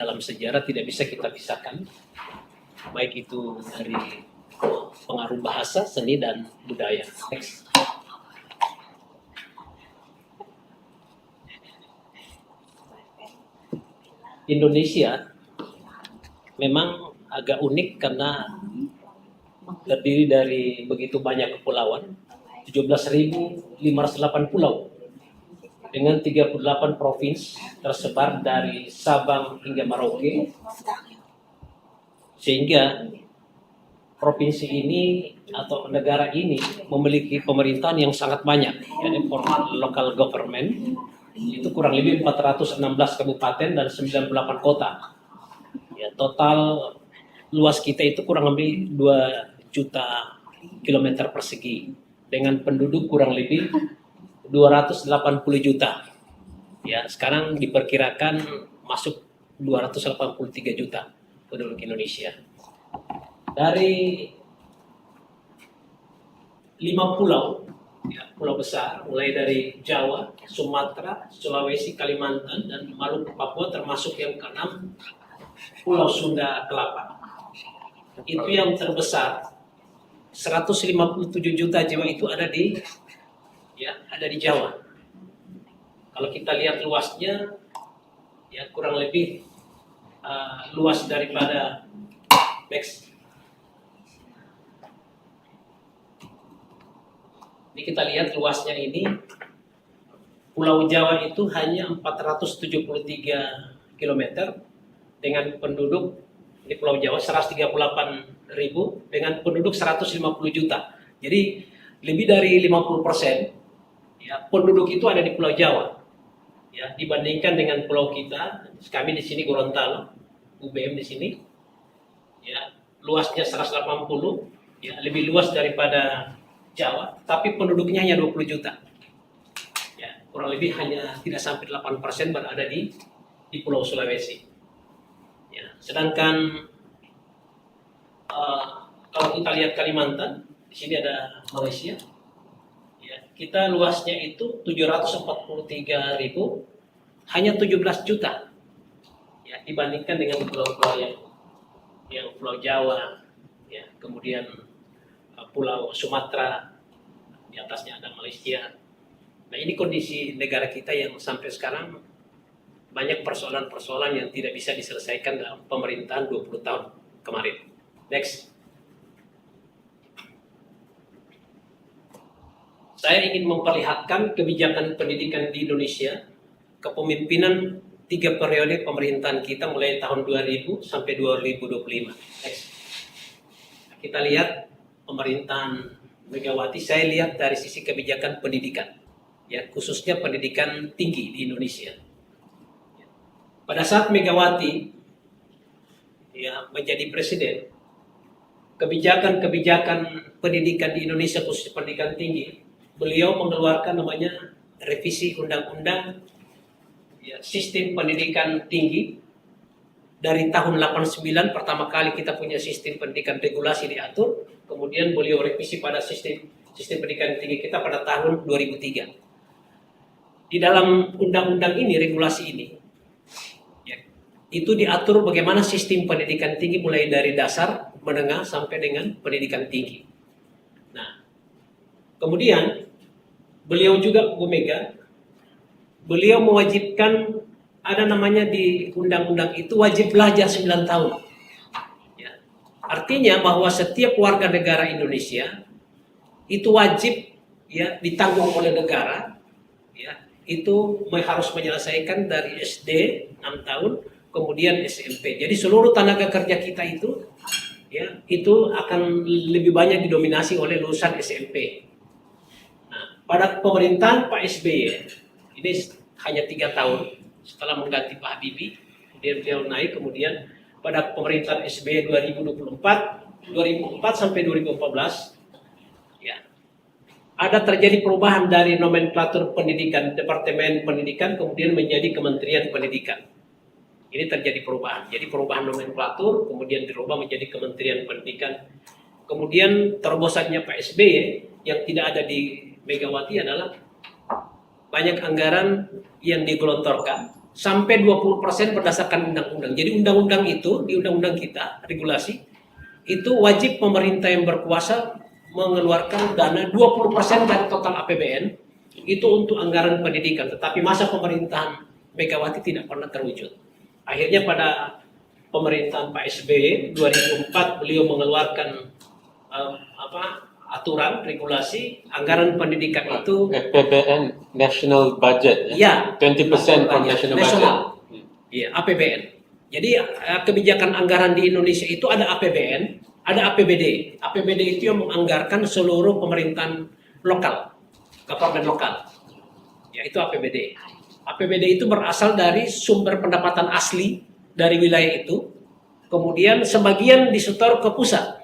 dalam sejarah tidak bisa kita pisahkan, baik itu dari pengaruh bahasa, seni, dan budaya. Next. Indonesia memang agak unik karena terdiri dari begitu banyak kepulauan, 17.508 pulau dengan 38 provinsi tersebar dari Sabang hingga Merauke, sehingga provinsi ini atau negara ini memiliki pemerintahan yang sangat banyak, yaitu local government, itu kurang lebih 416 kabupaten dan 98 kota. Ya, total luas kita itu kurang lebih 2 juta kilometer persegi dengan penduduk kurang lebih 280 juta. Ya, sekarang diperkirakan masuk 283 juta penduduk Indonesia. Dari 5 pulau, ya, pulau besar, mulai dari Jawa, Sumatera, Sulawesi, Kalimantan, dan Maluku, Papua, termasuk yang ke-6, Pulau Sunda Kelapa. Itu yang terbesar, 157 juta jiwa itu ada di Jawa. Kalau kita lihat luasnya, ya kurang lebih luas daripada next. Ini kita lihat luasnya ini, Pulau Jawa itu hanya 473 km dengan penduduk di Pulau Jawa 138.000 dengan penduduk 150 juta. Jadi lebih dari 50% ya penduduk itu ada di Pulau Jawa. Ya, dibandingkan dengan pulau kita, kami di sini Gorontalo, UBM di sini. Ya, luasnya 180, ya lebih luas daripada Jawa, tapi penduduknya hanya 20 juta. Ya, kurang lebih hanya tidak sampai 8% berada di Pulau Sulawesi. Ya, sedangkan kalau kita lihat Kalimantan, di sini ada Malaysia. Ya, kita luasnya itu 743.000, hanya 17 juta. Ya, dibandingkan dengan pulau-pulau yang Pulau Jawa, ya, kemudian Pulau Sumatera, di atasnya ada Malaysia. Nah, ini kondisi negara kita yang sampai sekarang banyak persoalan-persoalan yang tidak bisa diselesaikan dalam pemerintahan 20 tahun kemarin. Next. Saya ingin memperlihatkan kebijakan pendidikan di Indonesia, kepemimpinan 3 periode pemerintahan kita mulai tahun 2000 sampai 2025. Next. Kita lihat pemerintahan Megawati, saya lihat dari sisi kebijakan pendidikan, ya khususnya pendidikan tinggi di Indonesia. Pada saat Megawati ya menjadi presiden, kebijakan-kebijakan pendidikan di Indonesia khusus pendidikan tinggi, beliau mengeluarkan namanya revisi undang-undang ya, sistem pendidikan tinggi. Dari tahun 89 pertama kali kita punya sistem pendidikan regulasi diatur, kemudian beliau revisi pada sistem pendidikan tinggi kita pada tahun 2003. Di dalam undang-undang ini, regulasi ini, ya, itu diatur bagaimana sistem pendidikan tinggi mulai dari dasar, menengah, sampai dengan pendidikan tinggi. Nah, kemudian beliau juga, Bu Mega, beliau mewajibkan ada namanya di undang-undang itu wajib belajar 9 tahun. Ya. Artinya bahwa setiap warga negara Indonesia itu wajib ya ditanggung oleh negara, ya itu harus menyelesaikan dari SD 6 tahun, kemudian SMP. Jadi seluruh tenaga kerja kita itu ya itu akan lebih banyak didominasi oleh lulusan SMP. Nah, pada pemerintahan Pak SBY ini hanya 3 tahun setelah mengganti Pak Habibie, kemudian beliau naik, kemudian pada pemerintahan SBY 2004 sampai 2014, ya, ada terjadi perubahan dari nomenklatur pendidikan, Departemen Pendidikan, kemudian menjadi Kementerian Pendidikan. Ini terjadi perubahan, jadi perubahan nomenklatur, kemudian dirubah menjadi Kementerian Pendidikan. Kemudian terobosannya Pak SBY yang tidak ada di Megawati adalah banyak anggaran yang digelontorkan sampai 20% berdasarkan undang-undang. Jadi undang-undang itu, di undang-undang kita, regulasi, itu wajib pemerintah yang berkuasa mengeluarkan dana 20% dari total APBN itu untuk anggaran pendidikan. Tetapi masa pemerintahan Megawati tidak pernah terwujud. Akhirnya pada pemerintahan Pak SBY 2004 beliau mengeluarkan aturan regulasi anggaran pendidikan itu APBN National Budget ya 20% from national budget. Iya, APBN. Jadi kebijakan anggaran di Indonesia itu ada APBN, ada APBD. APBD itu yang menganggarkan seluruh pemerintahan lokal, government lokal. Ya, itu APBD. APBD itu berasal dari sumber pendapatan asli dari wilayah itu, kemudian sebagian disetor ke pusat.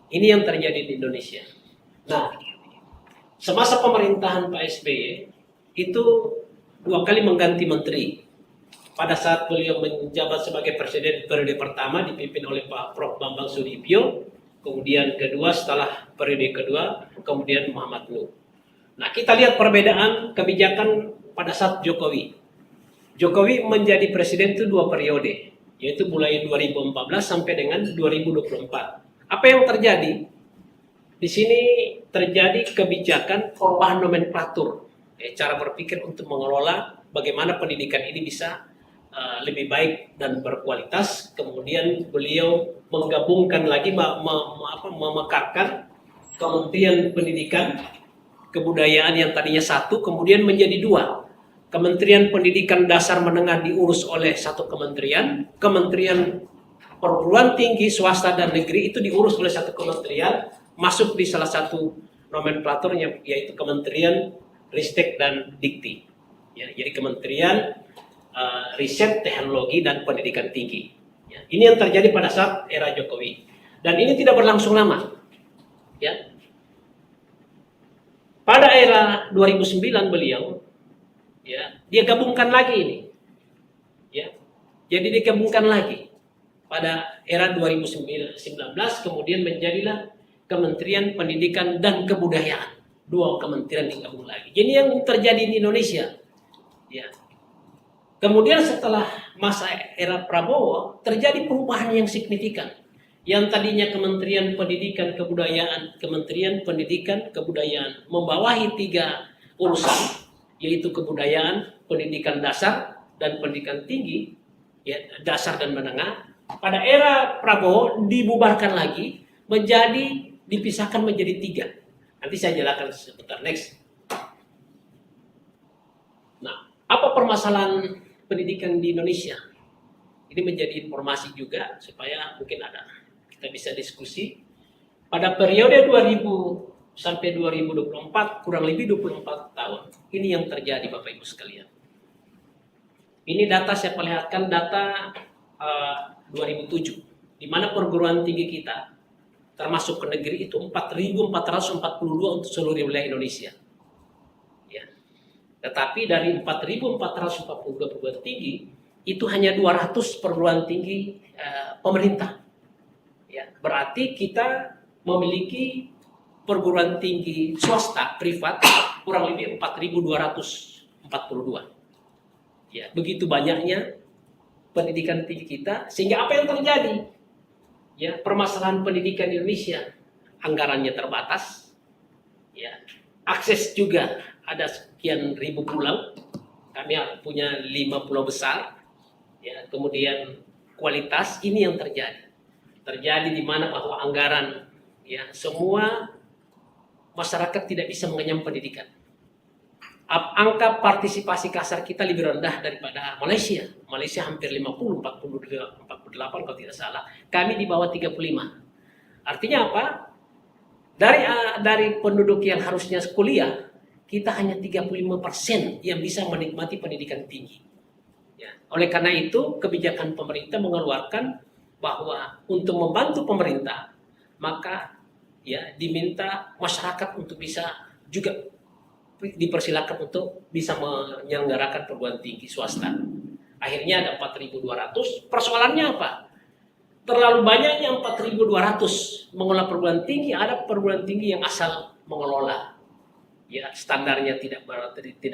Ini yang terjadi di Indonesia. Nah, semasa pemerintahan Pak SBY itu 2 kali mengganti menteri. Pada saat beliau menjabat sebagai presiden periode pertama dipimpin oleh Pak Prof. Bambang Sudibyo, kemudian kedua setelah periode kedua, kemudian Muhammad Nuh. Nah, kita lihat perbedaan kebijakan pada saat Jokowi. Jokowi menjadi presiden itu 2 periode, yaitu mulai 2014 sampai dengan 2024. Apa yang terjadi? Di sini terjadi kebijakan perubahan nomenklatur, cara berpikir untuk mengelola bagaimana pendidikan ini bisa lebih baik dan berkualitas. Kemudian beliau menggabungkan lagi, memekarkan Kementerian Pendidikan Kebudayaan yang tadinya 1, kemudian menjadi 2. Kementerian Pendidikan Dasar Menengah diurus oleh 1 kementerian, Kementerian Perguruan tinggi swasta dan negeri itu diurus oleh 1 kementerian, masuk di salah satu nomenklaturnya yaitu Kementerian Ristek dan Dikti. Ya, jadi Kementerian Riset, Teknologi dan Pendidikan Tinggi. Ya, ini yang terjadi pada saat era Jokowi. Dan ini tidak berlangsung lama. Ya. Pada era 2009 beliau, ya, dia gabungkan lagi ini. Ya. Jadi digabungkan lagi. Pada era 2019 kemudian menjadilah Kementerian Pendidikan dan Kebudayaan. 2 kementerian digabung lagi. Jadi yang terjadi di Indonesia. Ya. Kemudian setelah masa era Prabowo terjadi perubahan yang signifikan. Yang tadinya Kementerian Pendidikan Kebudayaan, Kementerian Pendidikan Kebudayaan membawahi 3 urusan, yaitu kebudayaan, pendidikan dasar dan pendidikan tinggi, ya, dasar dan menengah. Pada era Prabowo dibubarkan lagi, dipisahkan menjadi 3. Nanti saya jelaskan sebentar, next. Nah, apa permasalahan pendidikan di Indonesia? Ini menjadi informasi juga supaya mungkin kita bisa diskusi. Pada periode 2000 sampai 2024, kurang lebih 24 tahun. Ini yang terjadi Bapak Ibu sekalian. Ini data saya perlihatkan, data 2007, di mana perguruan tinggi kita termasuk ke negeri itu 4.442 untuk seluruh wilayah Indonesia. Ya. Tetapi dari 4.442 perguruan tinggi itu hanya 200 perguruan tinggi pemerintah. Ya, berarti kita memiliki perguruan tinggi swasta privat kurang lebih 4.242. Ya, begitu banyaknya pendidikan tinggi kita, sehingga apa yang terjadi? Ya, permasalahan pendidikan di Indonesia, anggarannya terbatas, ya, akses juga ada sekian ribu pulau, kami punya 5 pulau besar, ya, kemudian kualitas ini yang terjadi di mana bahwa anggaran, ya, semua masyarakat tidak bisa mengenyam pendidikan. Angka partisipasi kasar kita lebih rendah daripada Malaysia. Malaysia hampir 50, 48 kalau tidak salah. Kami di bawah 35. Artinya apa? Dari penduduk yang harusnya kuliah, kita hanya 35% yang bisa menikmati pendidikan tinggi. Ya. Oleh karena itu, kebijakan pemerintah mengeluarkan bahwa untuk membantu pemerintah, maka ya diminta masyarakat untuk bisa juga dipersilakan untuk bisa menyelenggarakan perguruan tinggi swasta. Akhirnya ada 4.200. Persoalannya apa? Terlalu banyaknya 4.200 mengelola perguruan tinggi. Ada perguruan tinggi yang asal mengelola, ya, standarnya tidak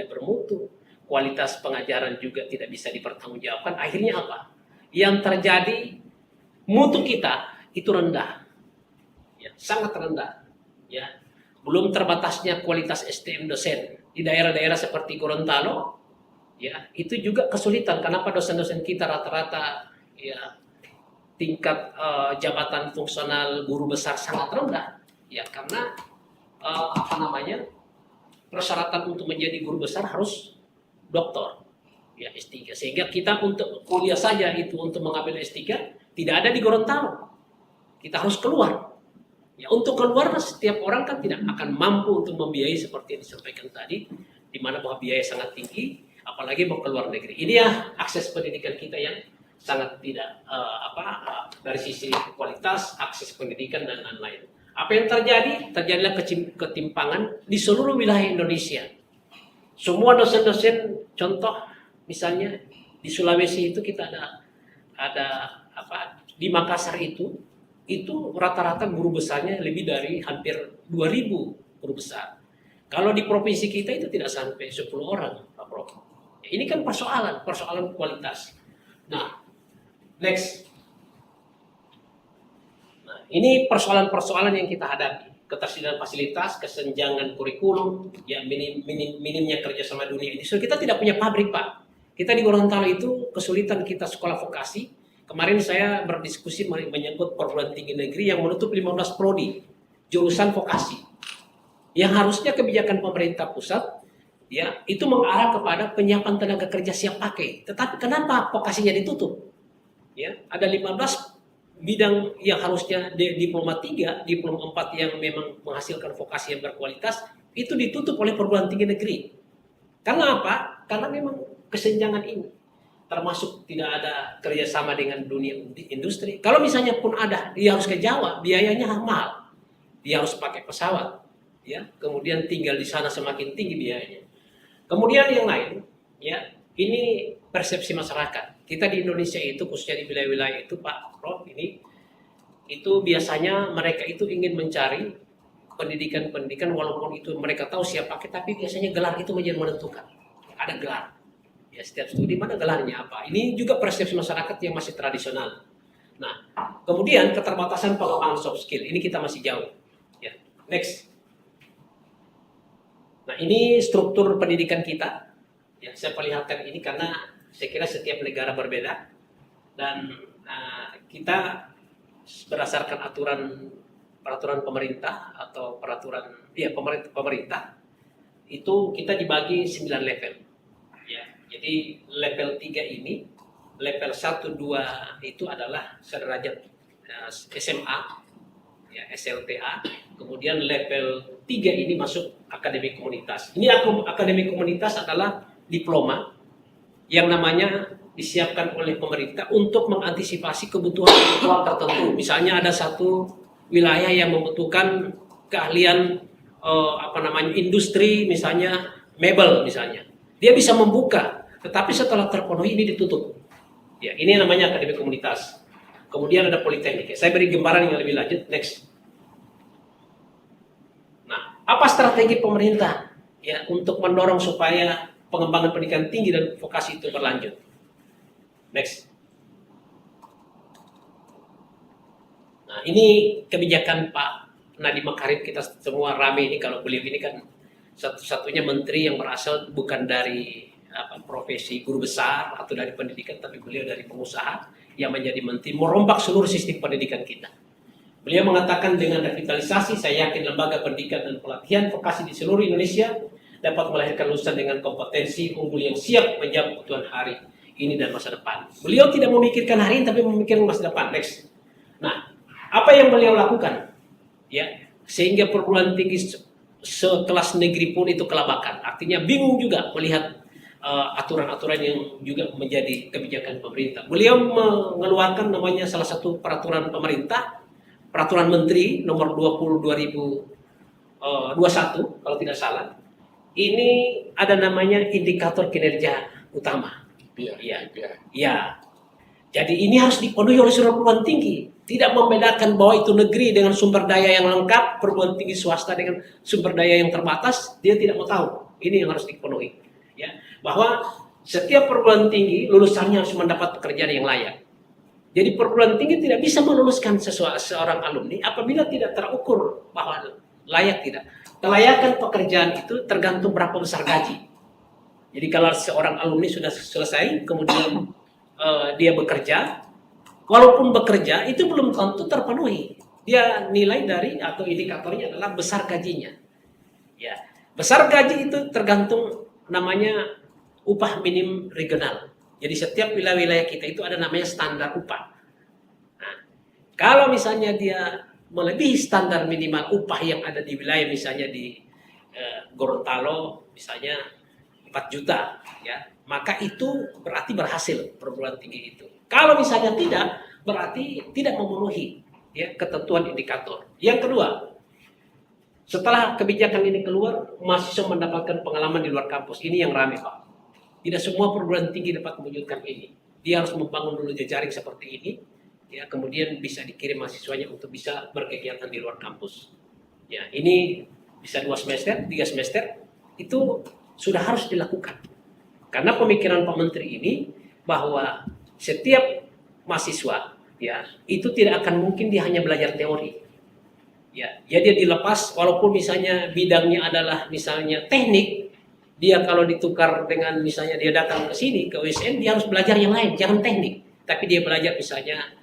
bermutu. kualitas pengajaran juga tidak bisa dipertanggungjawabkan. Akhirnya apa? Yang terjadi, mutu kita itu rendah, ya, sangat rendah. Ya. Belum terbatasnya kualitas SDM dosen di daerah-daerah seperti Gorontalo, ya, itu juga kesulitan. Kenapa dosen-dosen kita rata-rata, ya, tingkat jabatan fungsional guru besar sangat rendah, ya, karena persyaratan untuk menjadi guru besar harus doktor, ya, S3. Sehingga kita untuk kuliah saja itu untuk mengambil S3 tidak ada di Gorontalo. Kita harus keluar. Ya, untuk keluar setiap orang kan tidak akan mampu untuk membiayai seperti yang disampaikan tadi, di mana bahwa biaya sangat tinggi, apalagi mau keluar negeri. Ini ya akses pendidikan kita yang sangat tidak dari sisi kualitas, akses pendidikan dan lain-lain. Apa yang terjadi? Terjadilah ketimpangan di seluruh wilayah Indonesia. Semua dosen-dosen, contoh misalnya di Sulawesi itu kita ada di Makassar itu rata-rata guru besarnya lebih dari hampir 2.000 guru besar. Kalau di provinsi kita itu tidak sampai 10 orang, Pak Prof. Ini kan persoalan kualitas. Nah, next. Nah, ini persoalan-persoalan yang kita hadapi. Ketersediaan fasilitas, kesenjangan kurikulum, ya minimnya kerjasama dunia ini. So, kita tidak punya pabrik, Pak. Kita di Gorontalo itu kesulitan kita sekolah vokasi. Kemarin saya berdiskusi menyangkut perguruan tinggi negeri yang menutup 15 prodi jurusan vokasi. Yang harusnya kebijakan pemerintah pusat, ya, itu mengarah kepada penyiapan tenaga kerja siap pakai. Tetapi kenapa vokasinya ditutup? Ya, ada 15 bidang yang harusnya diploma 3, diploma 4 yang memang menghasilkan vokasi yang berkualitas, itu ditutup oleh perguruan tinggi negeri. Karena apa? Karena memang kesenjangan ini. Termasuk tidak ada kerjasama dengan dunia industri. Kalau misalnya pun ada, dia harus ke Jawa, biayanya mahal. Dia harus pakai pesawat, ya. Kemudian tinggal di sana semakin tinggi biayanya. Kemudian yang lain, ya, ini persepsi masyarakat. Kita di Indonesia itu, khususnya di wilayah-wilayah itu, Pak Prof, itu biasanya mereka itu ingin mencari pendidikan walaupun itu mereka tahu siap pakai, tapi biasanya gelar itu menjadi menentukan. Ada gelar. Ya, setiap studi mana gelarnya apa. Ini juga persepsi masyarakat yang masih tradisional. Nah, kemudian keterbatasan pengembangan soft skill. Ini kita masih jauh. Ya, next. Nah, ini struktur pendidikan kita. Ya, saya perlihatkan ini karena saya kira setiap negara berbeda. Dan kita berdasarkan peraturan pemerintah atau pemerintah itu kita dibagi 9 level. Ya, jadi level 3 ini, level 1, 2 itu adalah sederajat SMA, ya, SLTA. Kemudian level 3 ini masuk akademi komunitas. Ini akademi komunitas adalah diploma yang namanya disiapkan oleh pemerintah untuk mengantisipasi kebutuhan tertentu. Misalnya ada satu wilayah yang membutuhkan keahlian industri, misalnya mebel misalnya. Dia bisa membuka, tetapi setelah terpenuhi ini ditutup. Ya, ini namanya akademi komunitas. Kemudian ada politeknik. Saya beri gambaran yang lebih lanjut. Next. Nah, apa strategi pemerintah ya untuk mendorong supaya pengembangan pendidikan tinggi dan vokasi itu berlanjut? Next. Nah, ini kebijakan Pak Nadiem Makarim, kita semua rame ini kalau beliau ini kan satu-satunya menteri yang berasal bukan dari profesi guru besar atau dari pendidikan, tapi beliau dari pengusaha yang menjadi menteri merombak seluruh sistem pendidikan kita. Beliau mengatakan dengan revitalisasi, saya yakin lembaga pendidikan dan pelatihan vokasi di seluruh Indonesia dapat melahirkan lulusan dengan kompetensi unggul yang siap menjawab kebutuhan hari ini dan masa depan. Beliau tidak memikirkan hari ini, tapi memikirkan masa depan. Next. Nah, apa yang beliau lakukan? Ya, sehingga perguruan tinggi sekelas negeri pun itu kelabakan. Artinya bingung juga melihat aturan-aturan yang juga menjadi kebijakan pemerintah. Beliau mengeluarkan namanya salah satu peraturan pemerintah, peraturan menteri nomor 20 2021 kalau tidak salah. Ini ada namanya indikator kinerja utama. Iya. Ya. Jadi ini harus dipenuhi oleh seluruh perguruan tinggi. Tidak membedakan bahwa itu negeri dengan sumber daya yang lengkap, perguruan tinggi swasta dengan sumber daya yang terbatas, dia tidak mau tahu. Ini yang harus dipenuhi. ya, bahwa setiap perguruan tinggi lulusannya harus mendapat pekerjaan yang layak. Jadi perguruan tinggi tidak bisa meluluskan seorang alumni apabila tidak terukur bahwa layak tidak. Kelayakan pekerjaan itu tergantung berapa besar gaji. Jadi kalau seorang alumni sudah selesai, kemudian dia bekerja, walaupun bekerja itu belum tentu terpenuhi. Dia nilai dari atau indikatornya adalah besar gajinya. Ya, besar gaji itu tergantung namanya upah minim regional. Jadi setiap wilayah-wilayah kita itu ada namanya standar upah. Nah, kalau misalnya dia melebihi standar minimal upah yang ada di wilayah, misalnya di Gorontalo, misalnya 4 juta, ya, maka itu berarti berhasil perguruan tinggi itu. Kalau misalnya tidak, berarti tidak memenuhi ya ketentuan indikator. Yang kedua, setelah kebijakan ini keluar, mahasiswa mendapatkan pengalaman di luar kampus. Ini yang ramai, Pak. Tidak semua perguruan tinggi dapat mewujudkan ini. Dia harus membangun dulu jejaring seperti ini, ya, kemudian bisa dikirim mahasiswanya untuk bisa berkegiatan di luar kampus. Ya, ini bisa 2 semester, 3 semester, itu sudah harus dilakukan. Karena pemikiran Pak Menteri ini bahwa setiap mahasiswa, ya, itu tidak akan mungkin dia hanya belajar teori. Ya, dia dilepas walaupun misalnya bidangnya adalah misalnya teknik, dia kalau ditukar dengan misalnya dia datang ke sini ke USN, dia harus belajar yang lain, jangan teknik, tapi dia belajar misalnya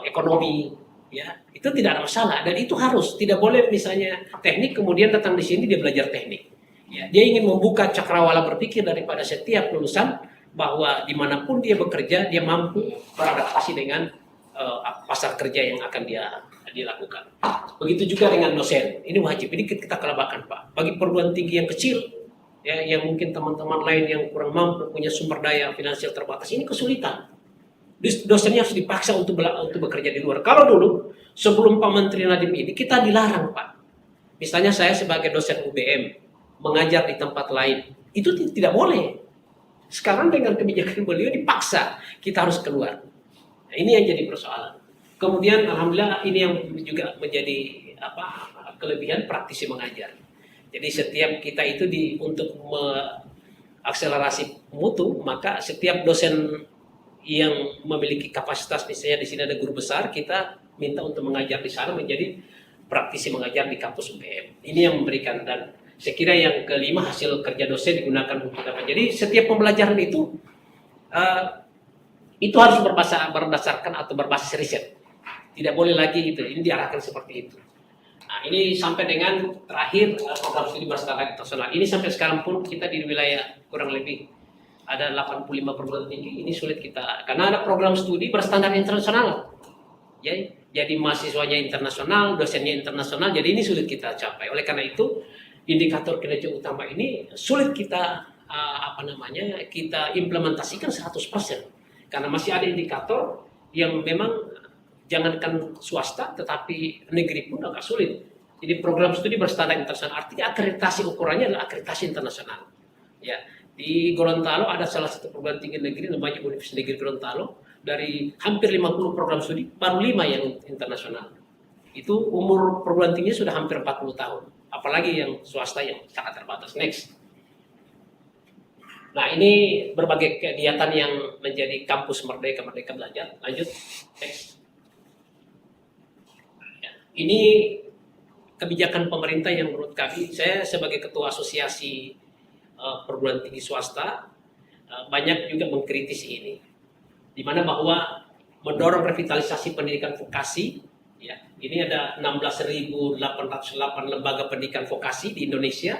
ekonomi, ya, itu tidak ada masalah dan itu harus, tidak boleh misalnya teknik kemudian datang di sini dia belajar teknik. Ya, dia ingin membuka cakrawala berpikir daripada setiap lulusan bahwa dimanapun dia bekerja dia mampu beradaptasi dengan pasar kerja yang akan dia dilakukan. Begitu juga dengan dosen, ini wajib, ini kita kelebakan, Pak. Bagi perguruan tinggi yang kecil, ya, yang mungkin teman-teman lain yang kurang mampu punya sumber daya finansial terbatas, ini kesulitan. Dosennya harus dipaksa untuk bekerja di luar. Kalau dulu sebelum Pak Menteri Nadiem ini kita dilarang, Pak. Misalnya saya sebagai dosen UBM mengajar di tempat lain, itu tidak boleh. Sekarang dengan kebijakan beliau dipaksa kita harus keluar. Nah, ini yang jadi persoalan. Kemudian alhamdulillah ini yang juga menjadi kelebihan praktisi mengajar. Jadi setiap kita itu untuk mengakselerasi mutu, maka setiap dosen yang memiliki kapasitas, misalnya di sini ada guru besar, kita minta untuk mengajar di sana menjadi praktisi mengajar di kampus UBM. Ini yang memberikan, dan saya kira yang kelima hasil kerja dosen digunakan untuk apa. Jadi setiap pembelajaran itu harus berdasarkan atau berbasis riset. Tidak boleh lagi itu, ini diarahkan seperti itu. Nah, ini sampai dengan terakhir program studi berstandar internasional. Ini sampai sekarang pun kita di wilayah kurang lebih ada 85 perguruan tinggi. Ini sulit kita, karena ada program studi berstandar internasional. Ya, jadi mahasiswanya internasional, dosennya internasional, jadi ini sulit kita capai. Oleh karena itu, indikator kinerja utama ini sulit kita kita implementasikan 100%. Karena masih ada indikator yang memang jangankan swasta, tetapi negeri pun agak sulit. Jadi program studi berstandar internasional, artinya akreditasi ukurannya adalah akreditasi internasional. Ya, di Gorontalo ada salah satu perguruan tinggi negeri namanya Universitas Negeri Gorontalo, dari hampir 50 program studi, baru 5 yang internasional. Itu umur perguruan tinggi sudah hampir 40 tahun. Apalagi yang swasta yang sangat terbatas. Next. Nah, ini berbagai kegiatan yang menjadi kampus Merdeka Belajar. Lanjut. Next. Ya, ini kebijakan pemerintah yang menurut kami, saya sebagai ketua asosiasi perguruan tinggi swasta, banyak juga mengkritisi ini. Di mana bahwa mendorong revitalisasi pendidikan vokasi, ya, ini ada 16.808 lembaga pendidikan vokasi di Indonesia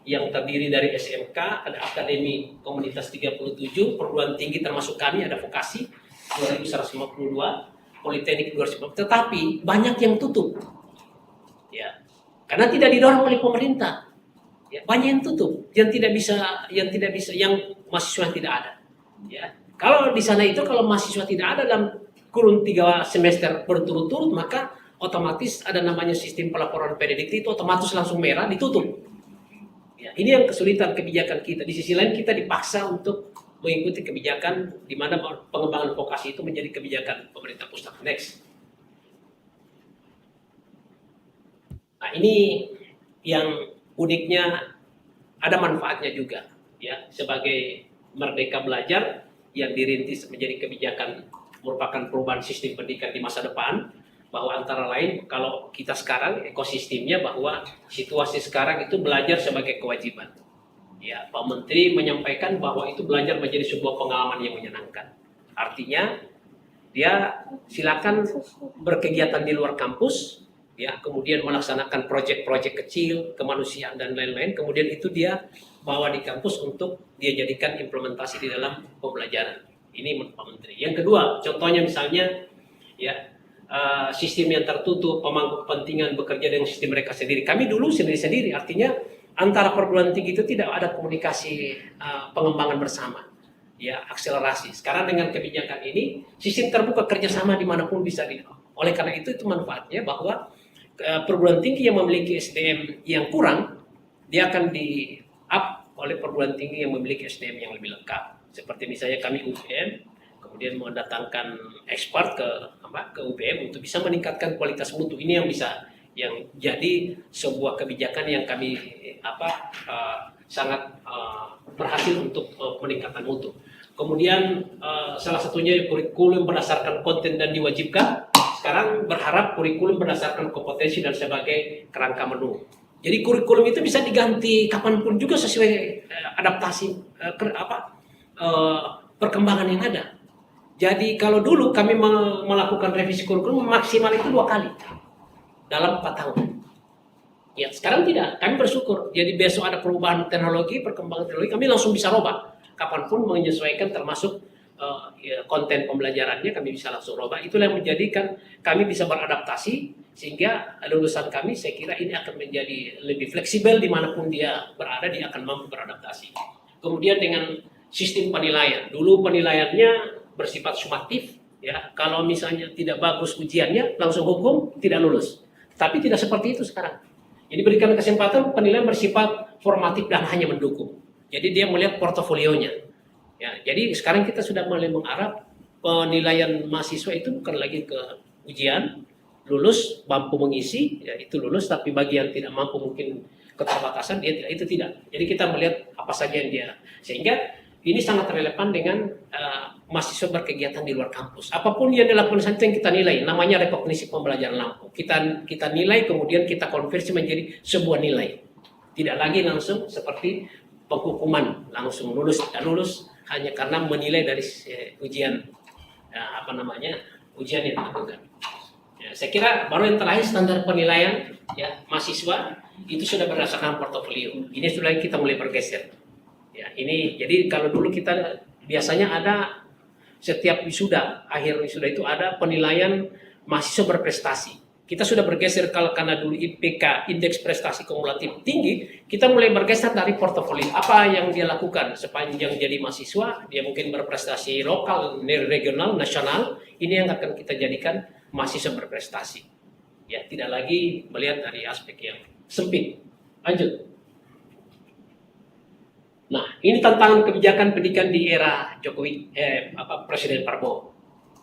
yang terdiri dari SMK, ada Akademi Komunitas 37, perguruan tinggi termasuk kami ada vokasi 2152, Politeknik 250, tetapi banyak yang tutup. Ya. Karena tidak didorong oleh pemerintah. Ya, banyak yang tutup, yang tidak bisa, yang mahasiswa yang tidak ada. Ya. Kalau di sana itu kalau mahasiswa tidak ada dalam kurun 3 semester berturut-turut, maka otomatis ada namanya sistem pelaporan PDDT, itu otomatis langsung merah, ditutup. Ya, ini yang kesulitan kebijakan kita. Di sisi lain kita dipaksa untuk mengikuti kebijakan di mana pengembangan vokasi itu menjadi kebijakan pemerintah pusat. Next. Nah, ini yang uniknya, ada manfaatnya juga. ya sebagai Merdeka Belajar yang dirintis menjadi kebijakan merupakan perubahan sistem pendidikan di masa depan, bahwa antara lain kalau kita sekarang ekosistemnya bahwa situasi sekarang itu belajar sebagai kewajiban. Ya, Pak Menteri menyampaikan bahwa itu belajar menjadi sebuah pengalaman yang menyenangkan. Artinya dia silakan berkegiatan di luar kampus, ya, kemudian melaksanakan proyek-proyek kecil kemanusiaan dan lain-lain, kemudian itu dia bawa di kampus untuk dia jadikan implementasi di dalam pembelajaran. Ini menurut Pak Menteri. Yang kedua, contohnya misalnya ya sistem yang tertutup, pemangku kepentingan bekerja dengan sistem mereka sendiri. Kami dulu sendiri-sendiri, artinya antara perguruan tinggi itu tidak ada komunikasi pengembangan bersama, ya akselerasi. Sekarang dengan kebijakan ini, sistem terbuka kerjasama dimanapun bisa di. Oleh karena itu manfaatnya bahwa perguruan tinggi yang memiliki SDM yang kurang, dia akan di up oleh perguruan tinggi yang memiliki SDM yang lebih lengkap. Seperti misalnya kami UPM, kemudian mendatangkan expert ke UPM untuk bisa meningkatkan kualitas mutu. Ini yang bisa yang jadi sebuah kebijakan yang kami sangat berhasil untuk peningkatan mutu. Kemudian salah satunya kurikulum berdasarkan konten dan diwajibkan. Sekarang berharap kurikulum berdasarkan kompetensi dan sebagai kerangka menu. Jadi kurikulum itu bisa diganti kapanpun juga sesuai adaptasi perkembangan yang ada. Jadi kalau dulu kami melakukan revisi kurikulum maksimal itu 2 kali dalam 4 tahun. Ya sekarang tidak, kami bersyukur. Jadi besok ada perubahan teknologi, perkembangan teknologi, kami langsung bisa robah. Kapanpun menyesuaikan termasuk konten pembelajarannya kami bisa langsung robah. Itulah yang menjadikan kami bisa beradaptasi sehingga lulusan kami saya kira ini akan menjadi lebih fleksibel dimanapun dia berada, dia akan mampu beradaptasi. Kemudian dengan sistem penilaian, dulu penilaiannya bersifat sumatif, ya kalau misalnya tidak bagus ujiannya langsung hukum tidak lulus. Tapi tidak seperti itu sekarang. Jadi berikan kesempatan penilaian bersifat formatif dan hanya mendukung. Jadi dia melihat portofolionya. Ya, jadi sekarang kita sudah mulai mengarah penilaian mahasiswa itu bukan lagi ke ujian, lulus mampu mengisi, ya itu lulus. Tapi bagi yang tidak mampu mungkin keterbatasan dia tidak, itu tidak. Jadi kita melihat apa saja yang dia, sehingga ini sangat relevan dengan mahasiswa berkegiatan di luar kampus. Apapun yang dilakukan itu yang kita nilai, namanya rekognisi pembelajaran lampau. Kita nilai kemudian kita konversi menjadi sebuah nilai. Tidak lagi langsung seperti penghukuman langsung lulus dan lulus hanya karena menilai dari ujian ujian yang dilakukan. Ya, saya kira baru yang terakhir standar penilaian ya mahasiswa itu sudah berdasarkan portofolio. Ini sudah kita mulai bergeser. Ya, ini jadi kalau dulu kita biasanya ada setiap wisuda, akhir wisuda itu ada penilaian mahasiswa berprestasi. Kita sudah bergeser karena dulu IPK, indeks prestasi kumulatif tinggi, kita mulai bergeser dari portofolio. Apa yang dia lakukan sepanjang jadi mahasiswa, dia mungkin berprestasi lokal, regional, nasional, ini yang akan kita jadikan mahasiswa berprestasi. Ya, tidak lagi melihat dari aspek yang sempit. Lanjut. Nah, ini tantangan kebijakan pendidikan di era Jokowi, Presiden Prabowo.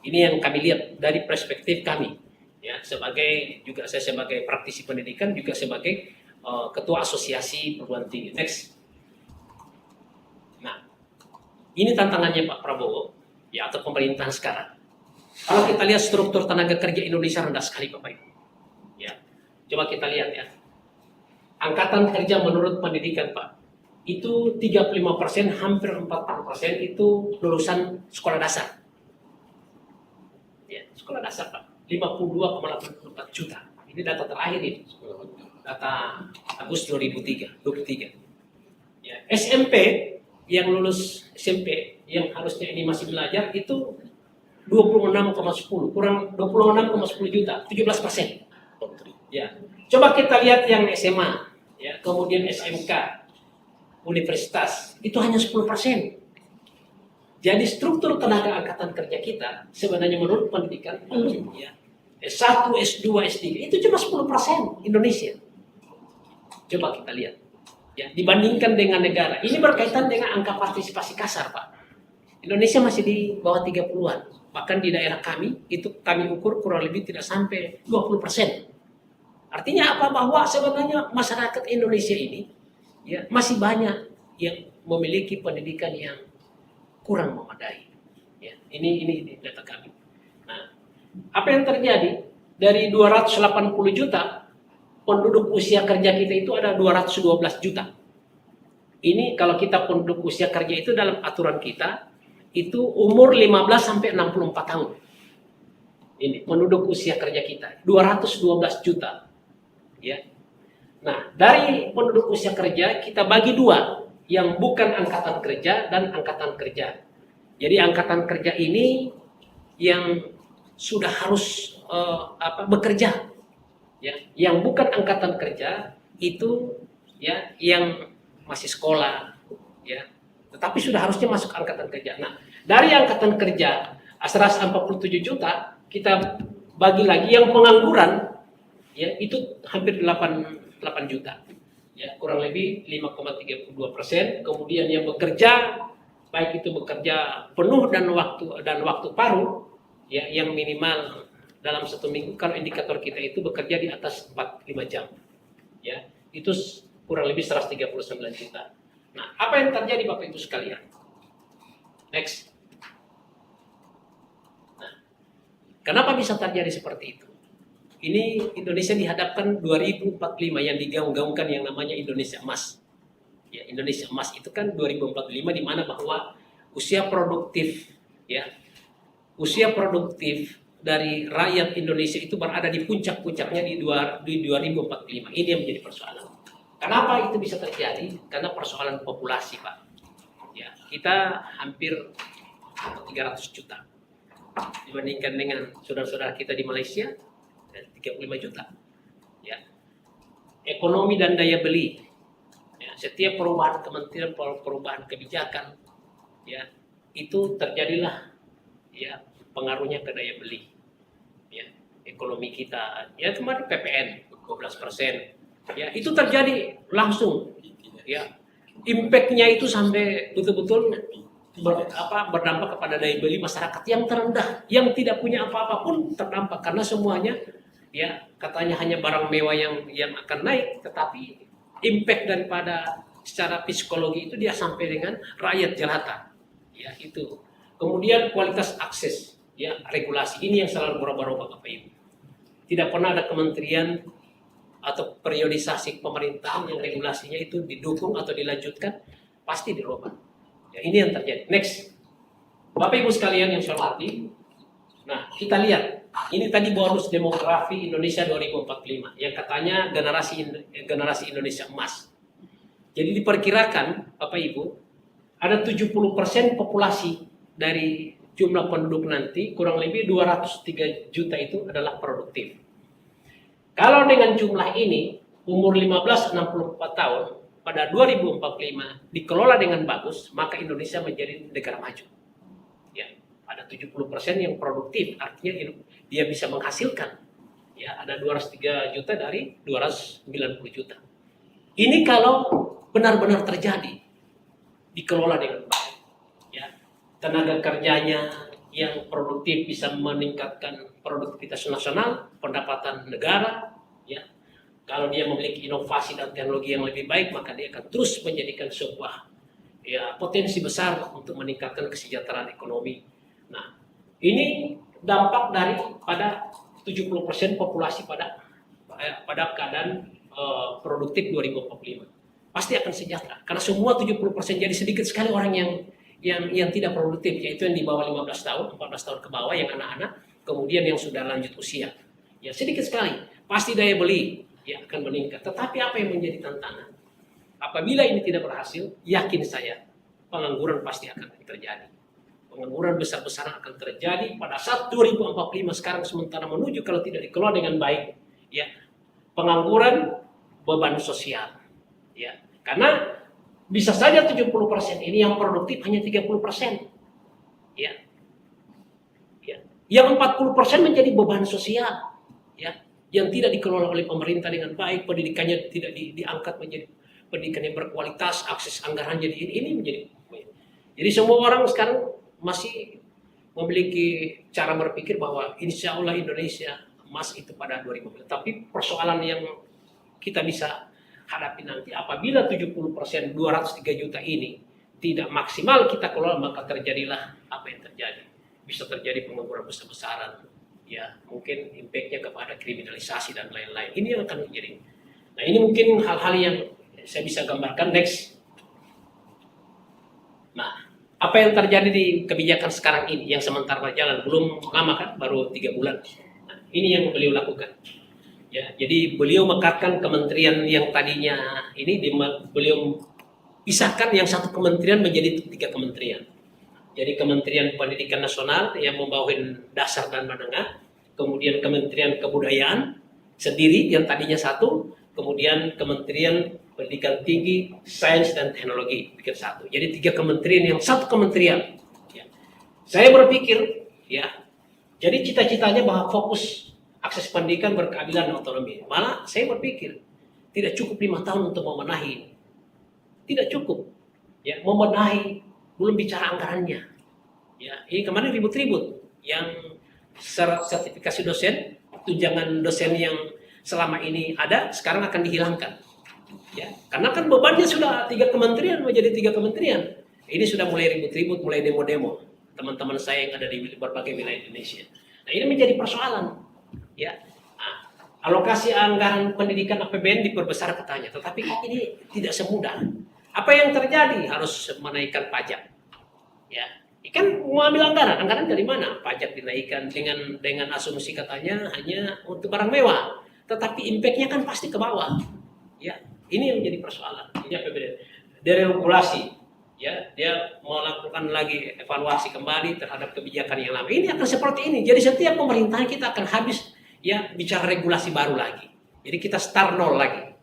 Ini yang kami lihat dari perspektif kami, ya saya sebagai praktisi pendidikan, juga sebagai ketua asosiasi perguruan tinggi. Next. Nah, ini tantangannya Pak Prabowo, ya atau pemerintahan sekarang. Kalau kita lihat struktur tenaga kerja Indonesia rendah sekali, Bapak Ibu. Ya, coba kita lihat ya. Angkatan kerja menurut pendidikan Pak, itu 35%, hampir 40% itu lulusan sekolah dasar. Ya, sekolah dasar Pak, 52,84 juta. Ini data terakhir ini, data Agustus 2023. Ya, SMP yang lulus SMP yang harusnya ini masih belajar itu 26,10, kurang 26,10 juta, 17%. Ya, coba kita lihat yang SMA, ya kemudian SMK. Universitas itu hanya 10%. Jadi struktur tenaga angkatan kerja kita sebenarnya menurut pendidikan ya, S1, S2, S3 itu cuma 10% Indonesia. Coba kita lihat. Ya, dibandingkan dengan negara. Ini berkaitan dengan angka partisipasi kasar, Pak. Indonesia masih di bawah 30-an. Bahkan di daerah kami itu kami ukur kurang lebih tidak sampai 20%. Artinya apa? Bahwa sebenarnya masyarakat Indonesia ini ya masih banyak yang memiliki pendidikan yang kurang memadai. Ya, ini data kami. Nah, apa yang terjadi? Dari 280 juta penduduk usia kerja kita itu ada 212 juta. Ini kalau kita penduduk usia kerja itu dalam aturan kita itu umur 15 sampai 64 tahun. Ini penduduk usia kerja kita 212 juta. Ya. Nah, dari penduduk usia kerja kita bagi dua, yang bukan angkatan kerja dan angkatan kerja. Jadi angkatan kerja ini yang sudah harus bekerja. Ya, yang bukan angkatan kerja itu ya yang masih sekolah, ya, tetapi sudah harusnya masuk angkatan kerja. Nah, dari angkatan kerja 147 juta kita bagi lagi yang pengangguran, ya itu hampir 8 juta, ya kurang lebih 5,32%. Kemudian yang bekerja, baik itu bekerja penuh dan waktu paruh, ya yang minimal dalam 1 minggu kalau indikator kita itu bekerja di atas 45 jam, ya itu kurang lebih 139 juta. Nah, apa yang terjadi Bapak Ibu sekalian? Next. Nah, kenapa bisa terjadi seperti itu? Ini Indonesia dihadapkan 2045 yang digaung-gaungkan yang namanya Indonesia Emas. Ya, Indonesia Emas itu kan 2045 di mana bahwa usia produktif, ya, usia produktif dari rakyat Indonesia itu berada di puncak-puncaknya di 2045. Ini yang menjadi persoalan. Kenapa itu bisa terjadi? Karena persoalan populasi, Pak. Ya, kita hampir 300 juta dibandingkan dengan saudara-saudara kita di Malaysia 35 juta. Ya. Ekonomi dan daya beli. Ya, setiap perubahan kementerian, perubahan kebijakan, ya itu terjadilah ya pengaruhnya ke daya beli. Ya, ekonomi kita. Ya kemarin PPN 12%. Ya, itu terjadi langsung. Ya, impact-nya itu sampai betul-betul berdampak kepada daya beli masyarakat yang terendah, yang tidak punya apa-apa pun terdampak karena semuanya ya katanya hanya barang mewah yang akan naik, tetapi impact daripada secara psikologi itu dia sampai dengan rakyat jelata. Ya, itu. Kemudian kualitas akses, ya regulasi ini yang selalu berubah-ubah Bapak Ibu. Tidak pernah ada kementerian atau periodisasi pemerintahan yang regulasinya itu didukung atau dilanjutkan, pasti dirubah. Ya, ini yang terjadi. Next. Bapak Ibu sekalian yang saya hormati, nah kita lihat, ini tadi bonus demografi Indonesia 2045, yang katanya generasi Indonesia emas. Jadi diperkirakan, Bapak Ibu, ada 70% populasi dari jumlah penduduk nanti, kurang lebih 203 juta itu adalah produktif. Kalau dengan jumlah ini, umur 15-64 tahun, pada 2045 dikelola dengan bagus, maka Indonesia menjadi negara maju. Ya, ada 70% yang produktif, artinya dia bisa menghasilkan. Ya, ada 203 juta dari 290 juta. Ini kalau benar-benar terjadi, dikelola dengan baik. Ya, tenaga kerjanya yang produktif bisa meningkatkan produktivitas nasional, pendapatan negara, ya. Kalau dia memiliki inovasi dan teknologi yang lebih baik, maka dia akan terus menjadikan sebuah ya potensi besar untuk meningkatkan kesejahteraan ekonomi. Nah, ini dampak dari pada 70% populasi pada keadaan produktif 2045. Pasti akan sejahtera karena semua 70%, jadi sedikit sekali orang yang tidak produktif, yaitu yang di bawah 15 tahun, 14 tahun ke bawah yang anak-anak, kemudian yang sudah lanjut usia. Ya sedikit sekali, pasti daya beli ya akan meningkat. Tetapi apa yang menjadi tantangan? Apabila ini tidak berhasil, yakin saya pengangguran pasti akan terjadi. Pengangguran besar-besaran akan terjadi pada saat 2045 sekarang, sementara menuju kalau tidak dikelola dengan baik, ya pengangguran beban sosial, ya karena bisa saja 70% ini yang produktif hanya 30%, ya, ya, yang 40% menjadi beban sosial, ya, yang tidak dikelola oleh pemerintah dengan baik, pendidikannya tidak diangkat menjadi pendidikan yang berkualitas, akses anggaran jadi ini menjadi. Jadi semua orang sekarang masih memiliki cara berpikir bahwa insya Allah Indonesia emas itu pada 2050. Tapi persoalan yang kita bisa hadapi nanti apabila 70% 203 juta ini tidak maksimal kita kelola, maka terjadilah apa yang terjadi. Bisa terjadi pengangguran besar-besaran, ya mungkin impactnya kepada kriminalisasi dan lain-lain. Ini yang akan menjadi. Nah ini mungkin hal-hal yang saya bisa gambarkan. Next. Nah, apa yang terjadi di kebijakan sekarang ini yang sementara berjalan, belum lama kan, baru 3 bulan. Nah, ini yang beliau lakukan. Ya, jadi beliau mekarkan kementerian yang tadinya ini, beliau pisahkan yang satu kementerian menjadi 3 kementerian. Jadi Kementerian Pendidikan Nasional yang membawahi dasar dan menengah, kemudian Kementerian Kebudayaan sendiri yang tadinya satu, kemudian Kementerian Pendidikan Tinggi, Sains dan Teknologi bikin satu. Jadi 3 kementerian yang satu kementerian. Ya. Saya berpikir, ya, jadi cita-citanya bahwa fokus akses pendidikan berkeadilan dan otonomi. Malah saya berpikir tidak cukup 5 tahun untuk memenahi. Tidak cukup. Ya, memenahi, belum bicara anggarannya. Ya, ini kemarin ribut-ribut yang sertifikasi dosen, tunjangan dosen yang selama ini ada sekarang akan dihilangkan. Ya, karena kan bebannya sudah 3 kementerian menjadi 3 kementerian. Ini sudah mulai ribut-ribut, mulai demo-demo teman-teman saya yang ada di berbagai wilayah Indonesia. Nah, ini menjadi persoalan. Ya, nah, alokasi anggaran pendidikan APBN diperbesar katanya, tetapi ini tidak semudah. Apa yang terjadi? Harus menaikkan pajak. Ya, kan mau ambil anggaran dari mana? Pajak dinaikkan dengan asumsi katanya hanya untuk barang mewah, tetapi impactnya kan pasti ke bawah. Ya, ini yang menjadi persoalan. Ini APBN. Deregulasi. Ya, dia melakukan lagi evaluasi kembali terhadap kebijakan yang lama. Ini akan seperti ini. Jadi setiap pemerintahan kita akan habis ya bicara regulasi baru lagi. Jadi kita start nol lagi.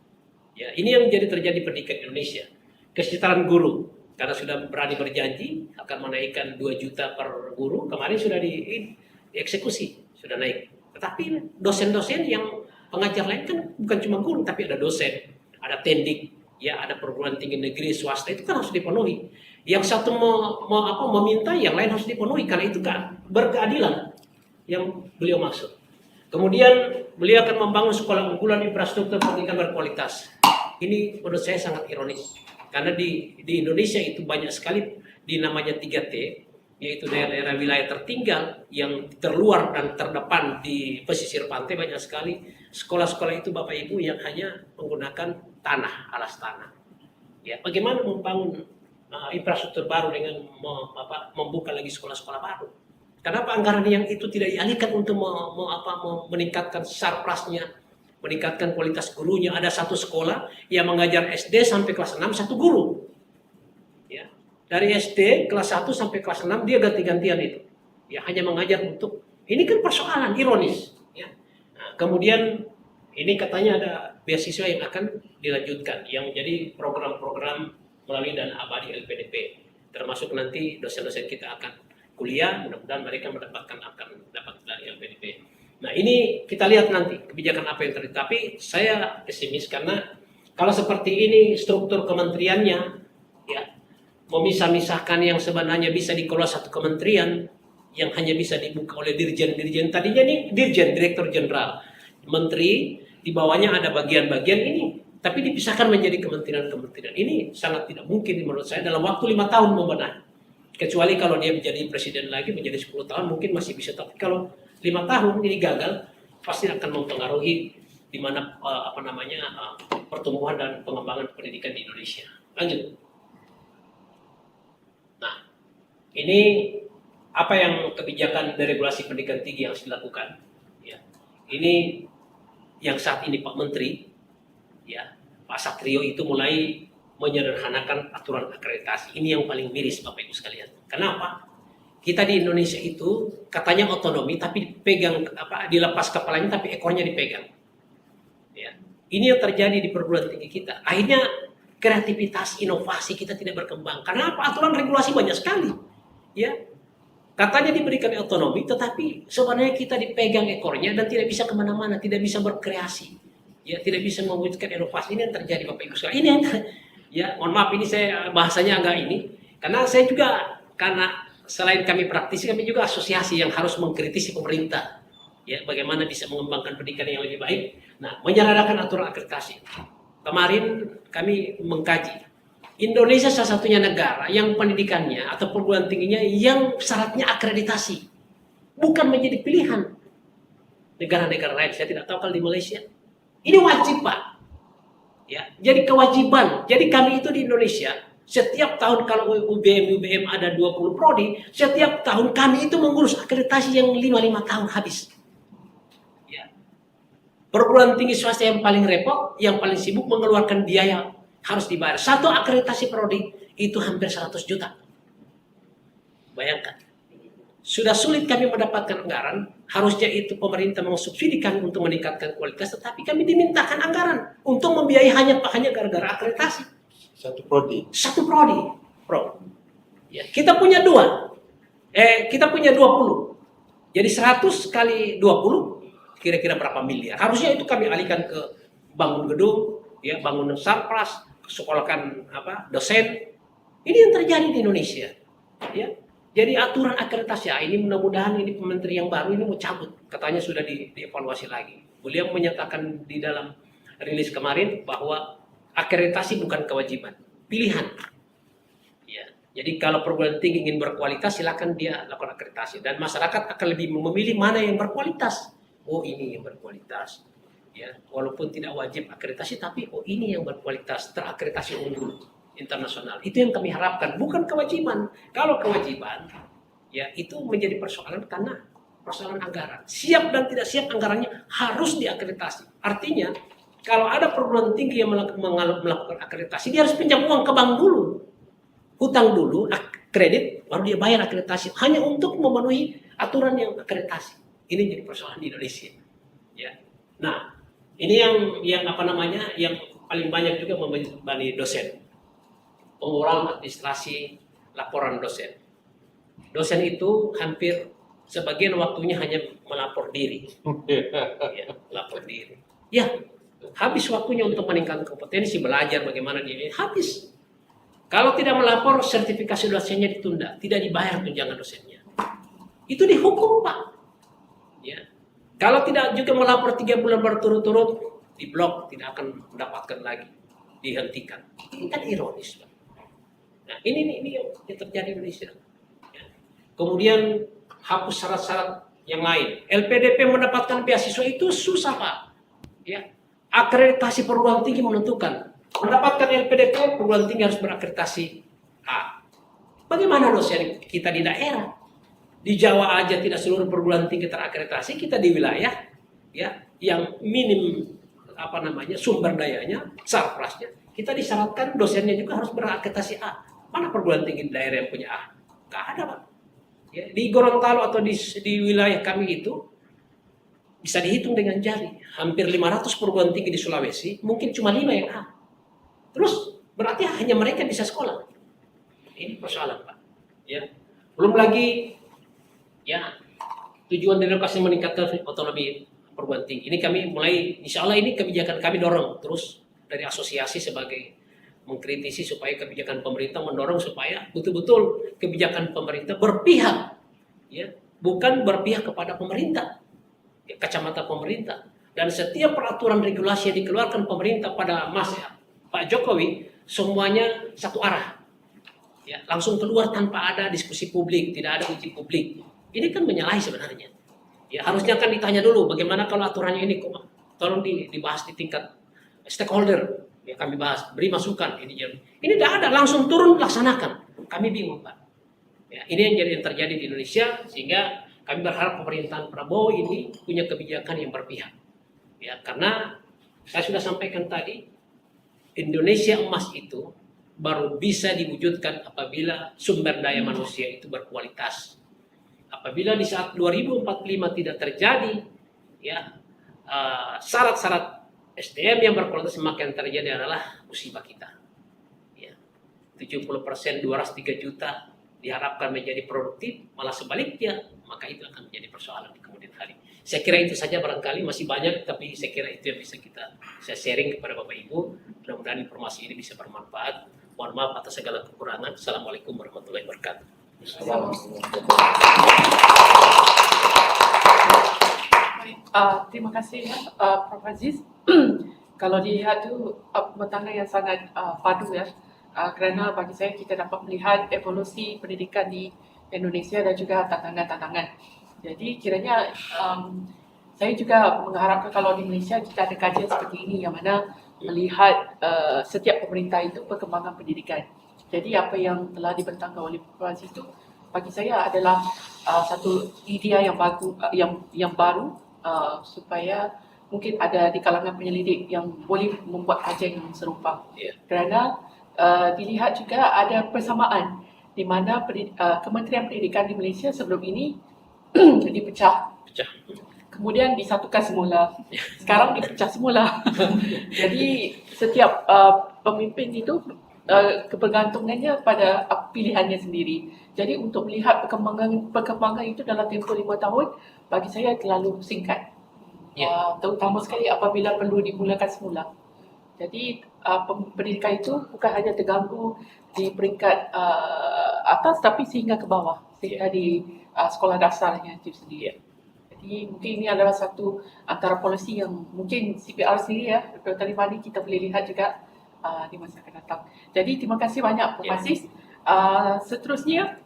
Ya, ini yang jadi terjadi pendidikan Indonesia. Kesejahteraan guru, karena sudah berani berjanji akan menaikkan 2 juta per guru, kemarin sudah dieksekusi, sudah naik. Tetapi dosen-dosen yang pengajar lain kan bukan cuma guru, tapi ada dosen, ada tendik, ya ada perguruan tinggi negeri swasta, itu kan harus dipenuhi. Yang satu meminta, yang lain harus dipenuhi, karena itu kan berkeadilan yang beliau maksud. Kemudian beliau akan membangun sekolah unggulan infrastruktur pendidikan berkualitas. Ini menurut saya sangat ironis. Karena di Indonesia itu banyak sekali di namanya 3T, yaitu daerah-daerah wilayah tertinggal yang terluar dan terdepan di pesisir pantai, banyak sekali sekolah-sekolah itu Bapak Ibu yang hanya menggunakan tanah, alas tanah. Ya, bagaimana membangun infrastruktur baru dengan membuka lagi sekolah-sekolah baru? Kenapa anggaran yang itu tidak dialihkan untuk meningkatkan sarprasnya, meningkatkan kualitas gurunya? Ada satu sekolah yang mengajar SD sampai kelas 6 satu guru. Ya. Dari SD kelas 1 sampai kelas 6 dia ganti-gantian itu. Ya, hanya mengajar untuk ini kan persoalan ironis, ya. Nah, kemudian ini katanya ada beasiswa yang akan dilanjutkan yang jadi program-program melalui dana abadi LPDP. Termasuk nanti dosen-dosen kita akan kuliah, mudah-mudahan mereka akan dapat dari LPDP. Nah, ini kita lihat nanti kebijakan apa yang terjadi. Tapi saya pesimis karena kalau seperti ini struktur kementeriannya, ya memisah-misahkan yang sebenarnya bisa dikelola satu kementerian yang hanya bisa dibuka oleh dirjen-dirjen. Tadinya nih dirjen, direktur jenderal, menteri, di bawahnya ada bagian-bagian ini, tapi dipisahkan menjadi kementerian-kementerian. Ini sangat tidak mungkin menurut saya dalam waktu 5 tahun membenahi. Kecuali kalau dia menjadi presiden lagi, menjadi 10 tahun mungkin masih bisa. Tapi kalau 5 tahun ini gagal, pasti akan mempengaruhi di mana pertumbuhan dan pengembangan pendidikan di Indonesia. Lanjut. Nah, ini apa yang kebijakan deregulasi pendidikan tinggi yang harus dilakukan? Ya, ini yang saat ini Pak Menteri, ya Pak Satrio itu mulai menyederhanakan aturan akreditasi. Ini yang paling miris Bapak Ibu sekalian. Kenapa? Kita di Indonesia itu katanya otonomi, tapi dipegang dilepas kepalanya, tapi ekornya dipegang. Ya. Ini yang terjadi di perguruan tinggi kita. Akhirnya kreativitas, inovasi kita tidak berkembang. Karena apa? Aturan regulasi banyak sekali. Ya, katanya diberikan otonomi, tetapi sebenarnya kita dipegang ekornya dan tidak bisa kemana-mana, tidak bisa berkreasi. Ya, tidak bisa mewujudkan inovasi. Ini yang terjadi Bapak Ibu sekalian. Ini yang ya, mohon maaf ini saya bahasanya agak ini, karena saya juga selain kami praktisi, kami juga asosiasi yang harus mengkritisi pemerintah. Ya, bagaimana bisa mengembangkan pendidikan yang lebih baik. Nah, menyederhanakan aturan akreditasi. Kemarin kami mengkaji Indonesia salah satunya negara yang pendidikannya atau perguruan tingginya yang syaratnya akreditasi, bukan menjadi pilihan. Negara-negara lain, saya tidak tahu kalau di Malaysia. Ini wajib, Pak. Ya, jadi kewajiban. Jadi kami itu di Indonesia, setiap tahun kalau UBM ada 20 prodi, setiap tahun kami itu mengurus akreditasi yang 5 tahun habis. Ya. Perguruan tinggi swasta yang paling repot, yang paling sibuk mengeluarkan biaya harus dibayar. Satu akreditasi prodi itu hampir 100 juta. Bayangkan. Sudah sulit kami mendapatkan anggaran, harusnya itu pemerintah mensubsidi kami untuk meningkatkan kualitas, tetapi kami dimintakan anggaran untuk membiayai hanya gara-gara akreditasi. Satu prodi. Satu prodi, Bro. Ya, kita punya 20. Jadi 100 kali 20 kira-kira berapa miliar? Harusnya itu kami alihkan ke bangun gedung, ya, bangun sarpras, sekolahkan dosen. Ini yang terjadi di Indonesia. Ya. Jadi aturan akreditasi ini mudah-mudahan ini menteri yang baru ini mau cabut. Katanya sudah dievaluasi lagi. Beliau menyatakan di dalam rilis kemarin bahwa akreditasi bukan kewajiban, pilihan. Ya. Jadi kalau perguruan tinggi ingin berkualitas silakan dia lakukan akreditasi dan masyarakat akan lebih memilih mana yang berkualitas. Oh, ini yang berkualitas. Ya, walaupun tidak wajib akreditasi tapi oh ini yang berkualitas, terakreditasi unggul internasional. Itu yang kami harapkan, bukan kewajiban. Kalau kewajiban, ya itu menjadi persoalan karena persoalan anggaran. Siap dan tidak siap anggarannya harus diakreditasi. Artinya, kalau ada perguruan tinggi yang melakukan akreditasi, dia harus pinjam uang ke bank dulu. Hutang dulu, kredit, baru dia bayar akreditasi. Hanya untuk memenuhi aturan yang akreditasi. Ini jadi persoalan di Indonesia. Ya. Nah, ini yang paling banyak juga membebani dosen. Pengurangan administrasi laporan dosen. Dosen itu hampir sebagian waktunya hanya melapor diri. Ya, lapor diri. Ya, habis waktunya untuk meningkatkan kompetensi, belajar bagaimana dia habis. Kalau tidak melapor, sertifikasi dosennya ditunda, tidak dibayar tunjangan dosennya. Itu dihukum, Pak. Ya. Kalau tidak juga melapor 3 bulan berturut-turut, diblok, tidak akan mendapatkan lagi, dihentikan. Ini kan ironis, Pak. Nah, ini yang terjadi di Indonesia. Ya. Kemudian hapus syarat-syarat yang lain. LPDP mendapatkan beasiswa itu susah, Pak. Ya. Akreditasi perguruan tinggi menentukan. Mendapatkan LPDP, perguruan tinggi harus berakreditasi A. Bagaimana dosen kita di daerah? Di Jawa aja tidak seluruh perguruan tinggi terakreditasi, kita di wilayah ya yang minim sumber dayanya, sarprasnya, kita disyaratkan dosennya juga harus berakreditasi A. Mana perguruan tinggi di daerah yang punya A? Nggak ada, Pak. Ya, di Gorontalo atau di wilayah kami itu bisa dihitung dengan jari. Hampir 500 perguruan tinggi di Sulawesi, mungkin cuma 5 yang A. Terus berarti hanya mereka bisa sekolah. Ini persoalan, Pak. Ya. Belum lagi ya tujuan relokasi meningkatkan otonomi perguruan tinggi. Ini kami mulai, insya Allah ini kebijakan kami dorong terus dari asosiasi sebagai mengkritisi supaya kebijakan pemerintah mendorong supaya betul-betul kebijakan pemerintah berpihak, ya, bukan berpihak kepada pemerintah, ya, kacamata pemerintah. Dan setiap peraturan regulasi yang dikeluarkan pemerintah pada masa Pak Jokowi semuanya satu arah, ya, langsung keluar tanpa ada diskusi publik, tidak ada uji publik. Ini kan menyalahi sebenarnya. Ya, harusnya kan ditanya dulu bagaimana kalau aturannya ini kok tolong dibahas di tingkat stakeholder. Ya, kami bahas, beri masukan. Ini tidak ada, langsung turun laksanakan. Kami bingung, Pak. Ya, ini yang terjadi di Indonesia sehingga kami berharap pemerintahan Prabowo ini punya kebijakan yang berpihak. Ya, karena saya sudah sampaikan tadi, Indonesia emas itu baru bisa diwujudkan apabila sumber daya manusia itu berkualitas. Apabila di saat 2045 tidak terjadi, ya syarat-syarat SDM yang berkualitas semakin terjadi adalah musibah kita. Ya, 70% 203 juta diharapkan menjadi produktif, malah sebaliknya, maka itu akan menjadi persoalan di kemudian hari. Saya kira itu saja barangkali, masih banyak, tapi saya kira itu yang bisa saya sharing kepada Bapak Ibu. Mudah-mudahan informasi ini bisa bermanfaat. Mohon maaf atas segala kekurangan. Assalamualaikum warahmatullahi wabarakatuh. Terima kasih ya, Prof. Aziz. Kalau dilihat itu bertanda yang sangat padu ya kerana bagi saya kita dapat melihat evolusi pendidikan di Indonesia dan juga tantangan-tantangan. Jadi kiranya saya juga mengharapkan kalau di Malaysia kita ada kajian seperti ini yang mana melihat setiap pemerintah itu perkembangan pendidikan. Jadi apa yang telah dibentangkan oleh Francis itu bagi saya adalah satu idea yang baru supaya mungkin ada di kalangan penyelidik yang boleh membuat kajian yang serupa. Kerana dilihat juga ada persamaan di mana Kementerian Pendidikan di Malaysia sebelum ini dipecah. Kemudian disatukan semula. Sekarang dipecah semula. Jadi setiap pemimpin itu kebergantungannya pada pilihannya sendiri. Jadi untuk melihat perkembangan itu dalam tempoh 5 tahun bagi saya terlalu singkat. Terutama sekali apabila perlu dimulakan semula. Jadi pendidikan itu bukan hanya terganggu di peringkat atas tapi sehingga ke bawah, sehingga di sekolah dasarnya itu sendiri. Jadi mungkin ini adalah satu antara polisi yang mungkin CPR sendiri ya, Dr. Limani kita boleh lihat juga di masa akan datang. Jadi terima kasih banyak Prof. Aziz. Seterusnya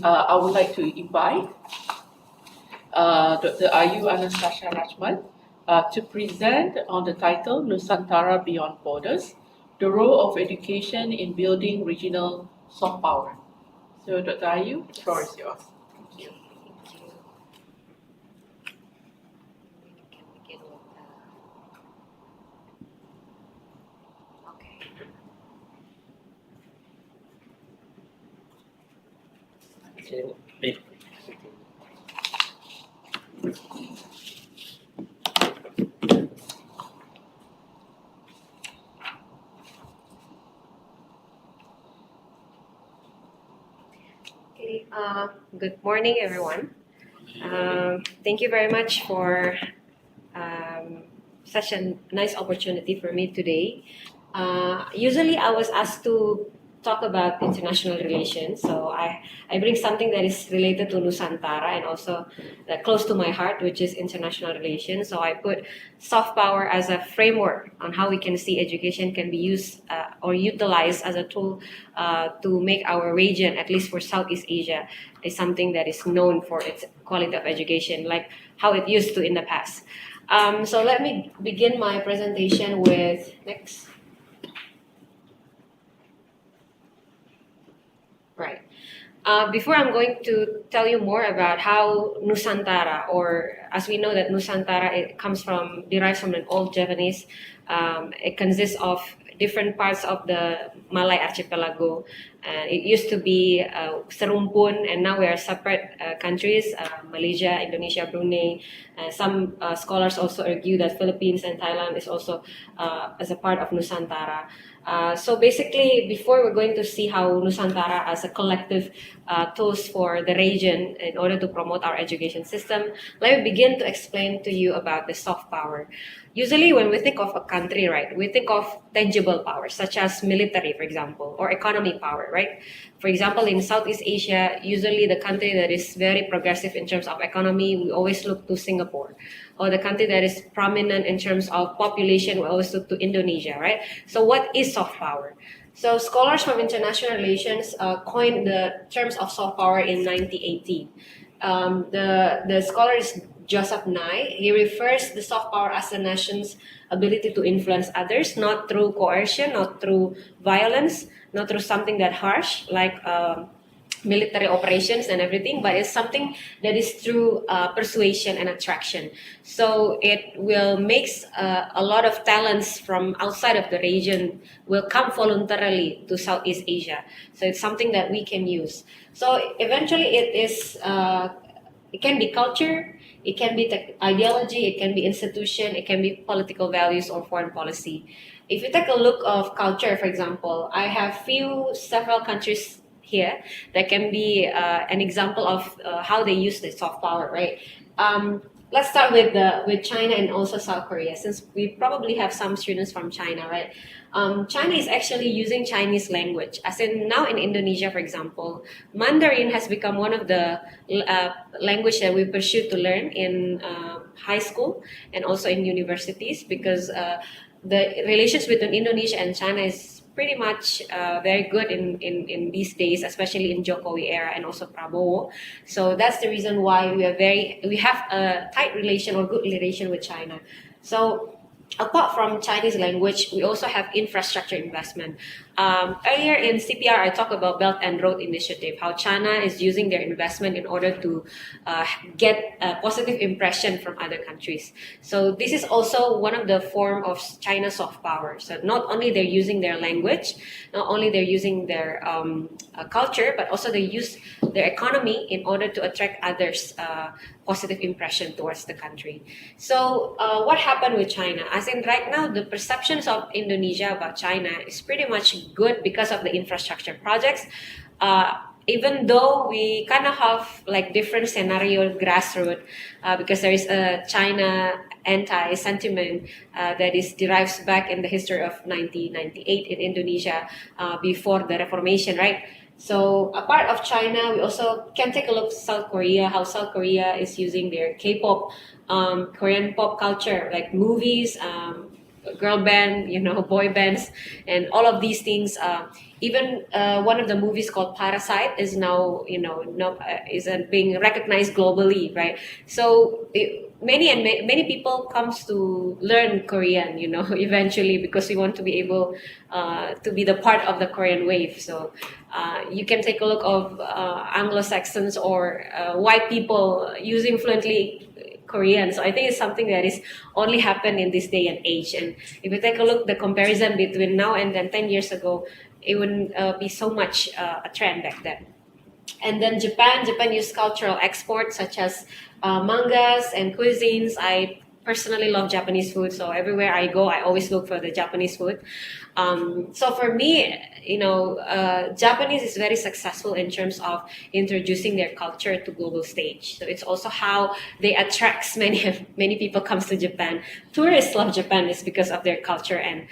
I would like to invite Dr. Ayu Anastasia Rajman to present on the title Nusantara Beyond Borders, the role of education in building regional soft power. So Dr. Ayu, the floor is yours. Thank you. Good morning, everyone. Thank you very much for such a nice opportunity for me today. Usually, I was asked to talk about international relations, so I bring something that is related to Nusantara and also close to my heart, which is international relations. So I put soft power as a framework on how we can see education can be used or utilized as a tool to make our region, at least for Southeast Asia, is something that is known for its quality of education, like how it used to in the past. So let me begin my presentation with next. Right. Before I'm going to tell you more about how Nusantara, or as we know that Nusantara derives from an old Japanese. It consists of different parts of the Malay archipelago. It used to be serumpun, and now we are separate countries: Malaysia, Indonesia, Brunei. Some scholars also argue that Philippines and Thailand is also as a part of Nusantara. So basically, before we're going to see how Nusantara as a collective tools for the region in order to promote our education system, let me begin to explain to you about the soft power. Usually when we think of a country, right, we think of tangible power, such as military, for example, or economic power, right? For example, in Southeast Asia, usually the country that is very progressive in terms of economy, we always look to Singapore. Or the country that is prominent in terms of population, we always look to Indonesia, right? So what is soft power? So scholars from international relations coined the terms of soft power in 1918. The scholar is Joseph Nye. He refers the soft power as a nation's ability to influence others, not through coercion, not through violence, not through something that harsh like military operations and everything, but it's something that is through persuasion and attraction. So it will makes a lot of talents from outside of the region will come voluntarily to Southeast Asia. So it's something that we can use. So eventually it can be culture, it can be ideology, it can be institution, it can be political values or foreign policy. If you take a look of culture, for example, I have several countries here that can be an example of how they use the soft power, right? Let's start with China and also South Korea, since we probably have some students from China, right? China is actually using Chinese language, as in now in Indonesia, for example, Mandarin has become one of the language that we pursue to learn in high school and also in universities, because the relations between Indonesia and China is pretty much very good in these days, especially in Jokowi era and also Prabowo. So that's the reason why we have a tight relation or good relation with China. So apart from Chinese language, we also have infrastructure investment. Earlier in CPR, I talked about Belt and Road Initiative, how China is using their investment in order to get a positive impression from other countries. So this is also one of the form of China's soft power. So not only they're using their language, not only they're using their culture, but also they use their economy in order to attract others' positive impression towards the country. So what happened with China? As in right now, the perceptions of Indonesia about China is pretty much good because of the infrastructure projects. Even though we kind of have like different scenario grassroots, because there is a China anti-sentiment that is derives back in the history of 1998 in Indonesia before the Reformation, right? So a part of China, we also can take a look at South Korea, how South Korea is using their K-pop, Korean pop culture, like movies, girl band, boy bands, and all of these things. Even one of the movies called Parasite is now, being recognized globally, right? So many people comes to learn Korean, eventually because we want to be able to be the part of the Korean wave. So you can take a look of Anglo-Saxons or white people using fluently Korean. So I think it's something that is only happened in this day and age. And if you take a look, the comparison between now and then 10 years ago, it wouldn't be so much a trend back then. And then Japan used cultural exports such as mangas and cuisines. I personally love Japanese food, so everywhere I go, I always look for the Japanese food. So for me, Japanese is very successful in terms of introducing their culture to global stage. So it's also how they attract many people comes to Japan. Tourists love Japan is because of their culture and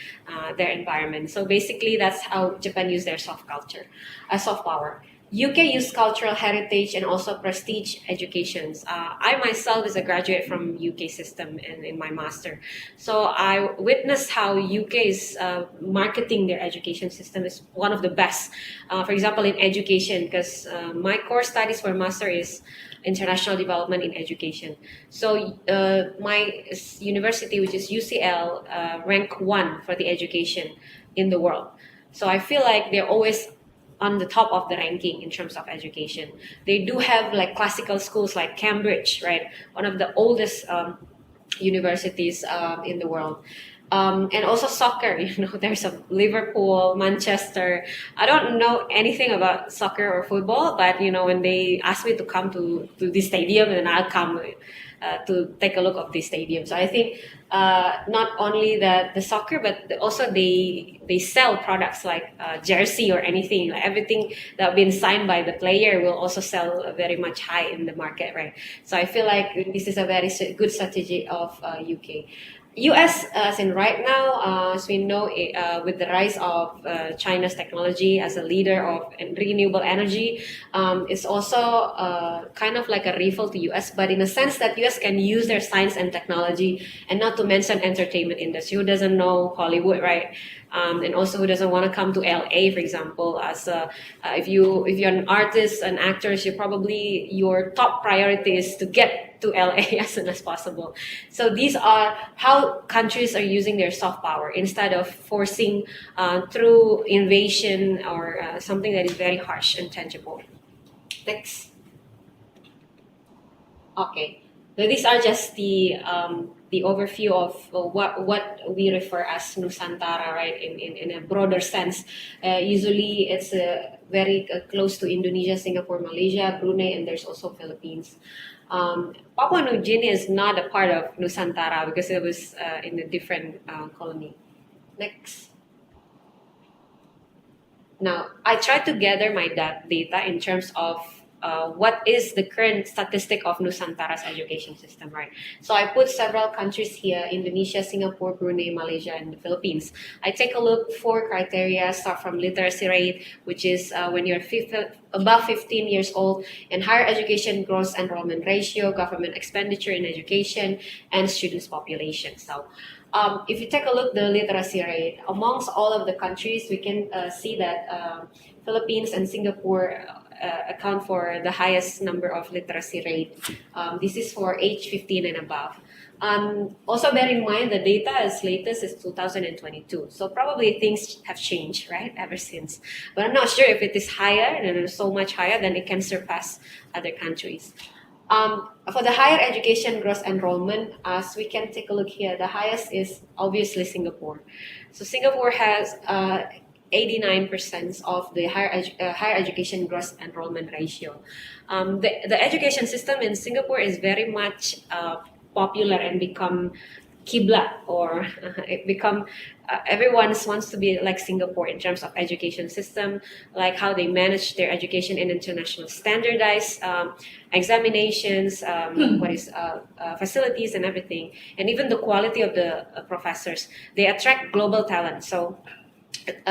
their environment. So basically, that's how Japan use their soft power. UK use cultural heritage and also prestige educations. I myself is a graduate from UK system in my master. So I witnessed how UK is marketing their education system is one of the best. For example, in education, because my core studies for master is international development in education. So my university, which is UCL, ranked 1 for the education in the world. So I feel like they're always on the top of the ranking in terms of education. They do have like classical schools like Cambridge, right? One of the oldest universities in the world. And also soccer, there's a Liverpool, Manchester. I don't know anything about soccer or football, but when they ask me to come to the stadium, then I'll come to take a look of the stadium. So I think not only the soccer, but also they sell products like jersey or anything. Like everything that been signed by the player will also sell very much high in the market, right? So I feel like this is a very good strategy of UK. US, as in right now, as we know, with the rise of China's technology as a leader of renewable energy, it's also kind of like a rival to US, but in a sense that US can use their science and technology, and not to mention entertainment industry. Who doesn't know Hollywood, right? And also who doesn't want to come to LA, for example, as if you're an artist, an actor, your top priority is to get to LA as soon as possible. So these are how countries are using their soft power instead of forcing through invasion or something that is very harsh and tangible. Next. Okay. So these are just the overview of what we refer as Nusantara, right? In a broader sense, usually it's very close to Indonesia, Singapore, Malaysia, Brunei, and there's also Philippines. Papua New Guinea is not a part of Nusantara because it was in a different colony. Next. Now, I tried to gather my data in terms of what is the current statistic of Nusantara's education system, right? So I put several countries here: Indonesia, Singapore, Brunei, Malaysia, and the Philippines. I take a look for criteria, start from literacy rate, which is when you're above 15 years old, and higher education gross enrollment ratio, government expenditure in education, and students population. So if you take a look the literacy rate, amongst all of the countries, we can see that Philippines and Singapore account for the highest number of literacy rate. This is for age 15 and above. Also bear in mind the data as latest is 2022. So probably things have changed, right, ever since. But I'm not sure if it is higher, and it's so much higher, then it can surpass other countries. For the higher education gross enrollment, as we can take a look here, the highest is obviously Singapore. So Singapore has 89% of the higher education gross enrollment ratio. The education system in Singapore is very much popular and become kiblat, or it become everyone wants to be like Singapore in terms of education system, like how they manage their education in international standardized examinations, facilities and everything, and even the quality of the professors. They attract global talent. So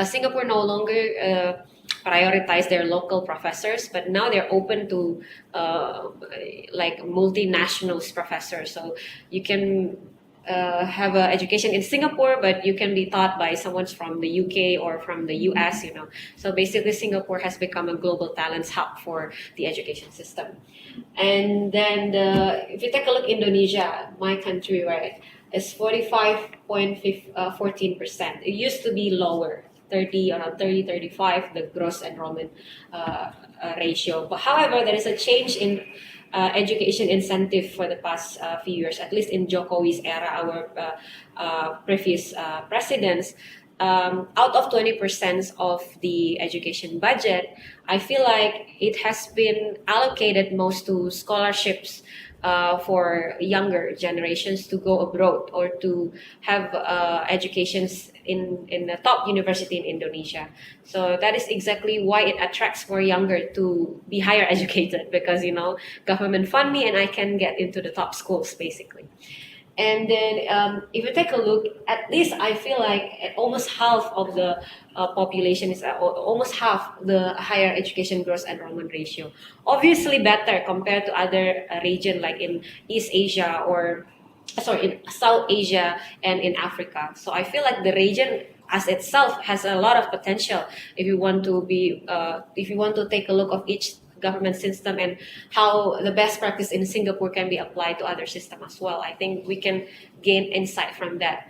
Singapore no longer prioritize their local professors, but now they're open to like multinationals professors. So you can have an education in Singapore, but you can be taught by someone from the UK or from the US, you know. So basically Singapore has become a global talents hub for the education system. And then if you take a look, Indonesia, my country, right, is 45.14%. It used to be lower, 35, the gross enrollment ratio. But however, there is a change in education incentive for the past few years, at least in Jokowi's era, our previous presidents. Out of 20% of the education budget, I feel like it has been allocated most to scholarships for younger generations to go abroad or to have educations in the top university in Indonesia. So that is exactly why it attracts more younger to be higher educated, because, you know, government fund me and I can get into the top schools basically. And then if you take a look, at least I feel like almost half of the population is almost half the higher education gross enrollment ratio. Obviously better compared to other region like in East Asia or in South Asia and in Africa. So I feel like the region as itself has a lot of potential if you want to take a look of each government system and how the best practice in Singapore can be applied to other systems as well. I think we can gain insight from that.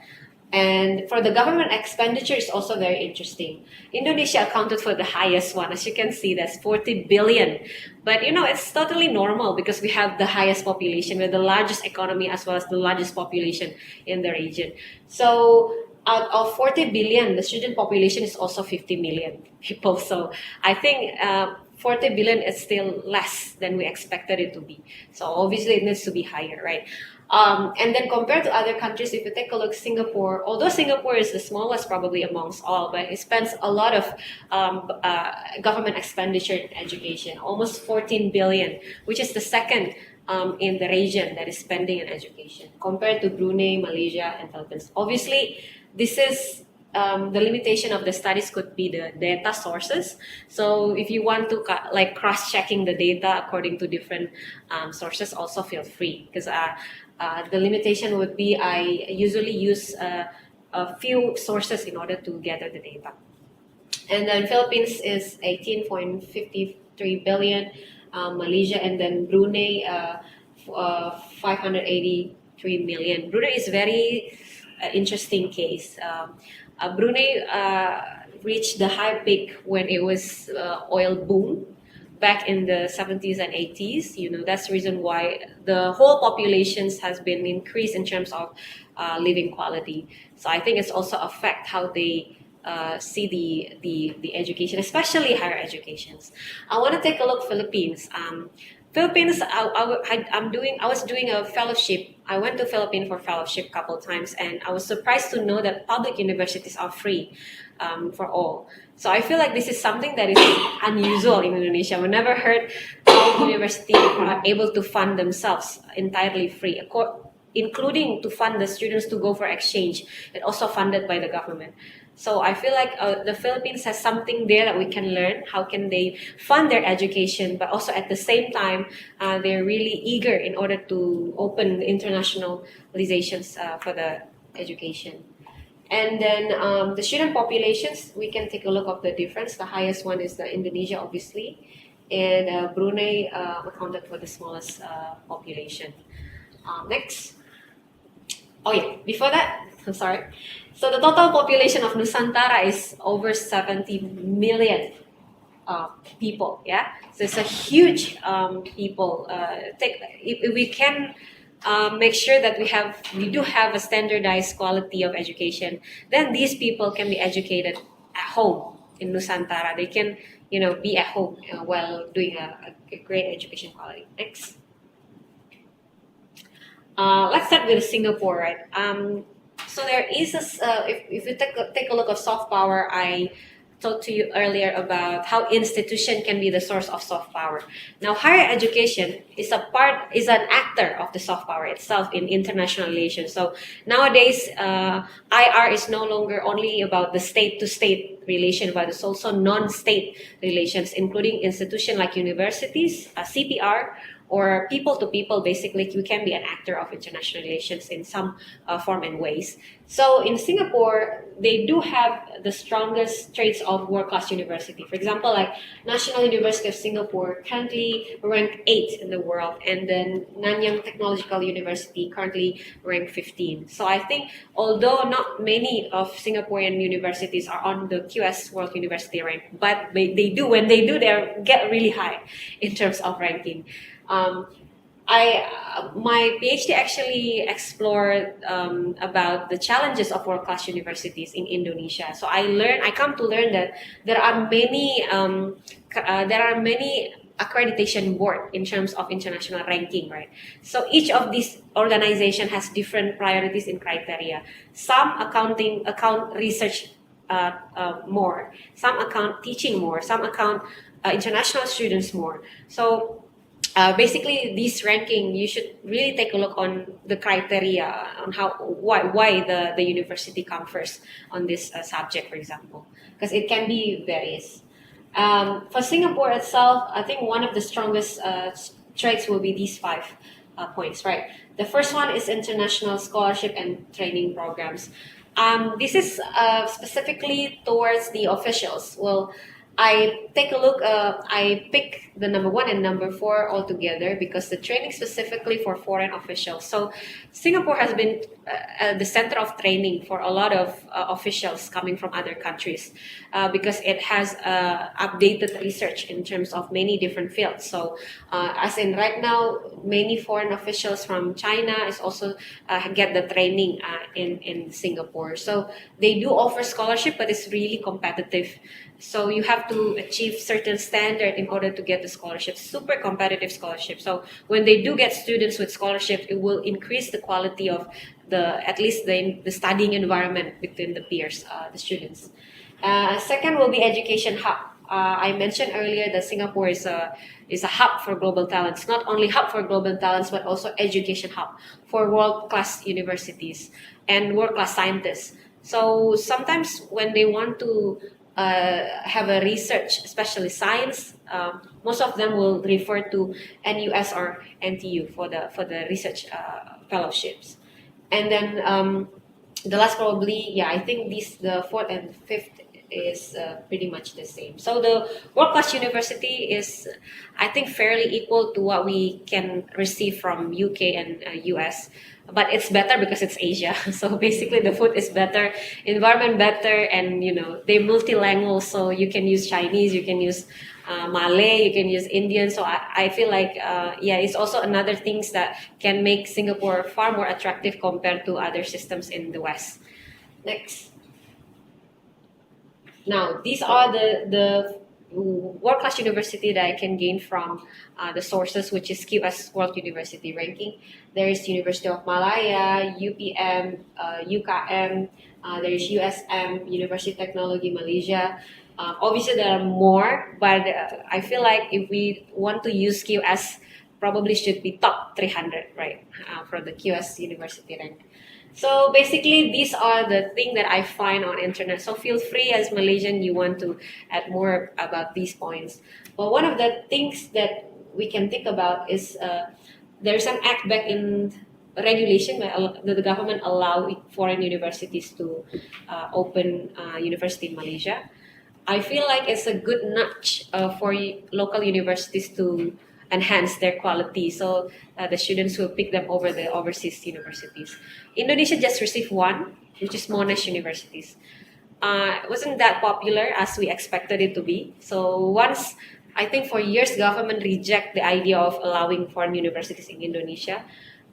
And for the government expenditure is also very interesting. Indonesia accounted for the highest one. As you can see, that's 40 billion. But you know, it's totally normal because we have the highest population, we're the largest economy as well as the largest population in the region. So out of 40 billion, the student population is also 50 million people. So I think 40 billion is still less than we expected it to be. So obviously it needs to be higher, right? And then compared to other countries, if you take a look, Singapore, although Singapore is the smallest probably amongst all, but it spends a lot of government expenditure in education, almost 14 billion, which is the second in the region that is spending in education, compared to Brunei, Malaysia, and Philippines. Obviously, this is the limitation of the studies could be the data sources. So if you want to like cross-checking the data according to different sources, also feel free, because the limitation would be I usually use a few sources in order to gather the data. And then Philippines is 18.53 billion, Malaysia, and then Brunei 583 million. Brunei is very interesting case. Brunei reached the high peak when it was oil boom back in the 70s and 80s. You know, that's the reason why the whole populations has been increased in terms of living quality. So I think it's also affect how they see the education, especially higher educations. I want to take a look Philippines. Philippines, I was doing a fellowship. I went to Philippines for fellowship a couple times, and I was surprised to know that public universities are free for all. So I feel like this is something that is unusual in Indonesia. We never heard how university are able to fund themselves entirely free, including to fund the students to go for exchange, and also funded by the government. So I feel like the Philippines has something there that we can learn. How can they fund their education, but also at the same time, they're really eager in order to open the internationalizations for the education. And then the student populations, we can take a look of the difference. The highest one is the Indonesia, obviously, and Brunei accounted for the smallest population. Next. Oh yeah, before that, I'm sorry. So the total population of Nusantara is over 70 million people. Yeah, so it's a huge people. If we can make sure that we do have a standardized quality of education, then these people can be educated at home in Nusantara. They can be at home while doing a great education quality. Next. Let's start with Singapore, right? So there is if you take a look at soft power, I talked to you earlier about how institution can be the source of soft power. Now, higher education is an actor of the soft power itself in international relations. So nowadays, IR is no longer only about the state-to-state relation, but it's also non-state relations, including institutions like universities, CPR, or people to people. Basically, you can be an actor of international relations in some form and ways. So in Singapore, they do have the strongest traits of world-class university. For example, like National University of Singapore currently ranked 8 in the world, and then Nanyang Technological University currently ranked 15. So I think although not many of Singaporean universities are on the QS World University rank, but when they do, they get really high in terms of ranking. My PhD actually explored about the challenges of world-class universities in Indonesia. So I come to learn that there are many accreditation board in terms of international ranking, right? So each of these organization has different priorities and criteria. Some account research more, some account teaching more, some account international students more. So basically, this ranking, you should really take a look on the criteria on why the university comes first on this subject, for example, because it can be various. For Singapore itself, I think one of the strongest traits will be these 5 points, right? The first one is international scholarship and training programs. This is specifically towards the officials. Well, I take a look, I pick the number 1 and number 4 all together because the training specifically for foreign officials. So Singapore has been the center of training for a lot of officials coming from other countries because it has updated research in terms of many different fields. So as in right now, many foreign officials from China is also get the training in Singapore. So they do offer scholarship, but it's really competitive. So you have to achieve certain standard in order to get the scholarship, super competitive scholarship. So when they do get students with scholarship, it will increase the quality of at least the studying environment between the peers, the students. Second will be education hub. I mentioned earlier that Singapore is a hub for global talents, not only hub for global talents, but also education hub for world-class universities and world-class scientists. So sometimes when they want to have a research, especially science, most of them will refer to NUS or NTU for the research fellowships. And then the last probably, I think the 4th and 5th is pretty much the same. So the world-class university is, I think, fairly equal to what we can receive from UK and US. But it's better because it's Asia. So basically the food is better, environment better, and they're multilingual. So you can use Chinese, you can use Malay, you can use Indian. So I feel like, it's also another things that can make Singapore far more attractive compared to other systems in the West. Next. Now, these are the world-class university that I can gain from the sources, which is QS World University Ranking. There is University of Malaya, UPM, UKM, there is USM, University of Technology Malaysia. Obviously, there are more, but I feel like if we want to use QS, probably should be top 300, right, for the QS university rank. So basically, these are the things that I find on internet. So feel free as Malaysian, you want to add more about these points. But one of the things that we can think about is there's an act back in regulation where the government allow foreign universities to open university in Malaysia. I feel like it's a good nudge for local universities to enhance their quality. So the students will pick them over the overseas universities. Indonesia just received one, which is Monash universities. It wasn't that popular as we expected it to be. So once, I think for years, government reject the idea of allowing foreign universities in Indonesia.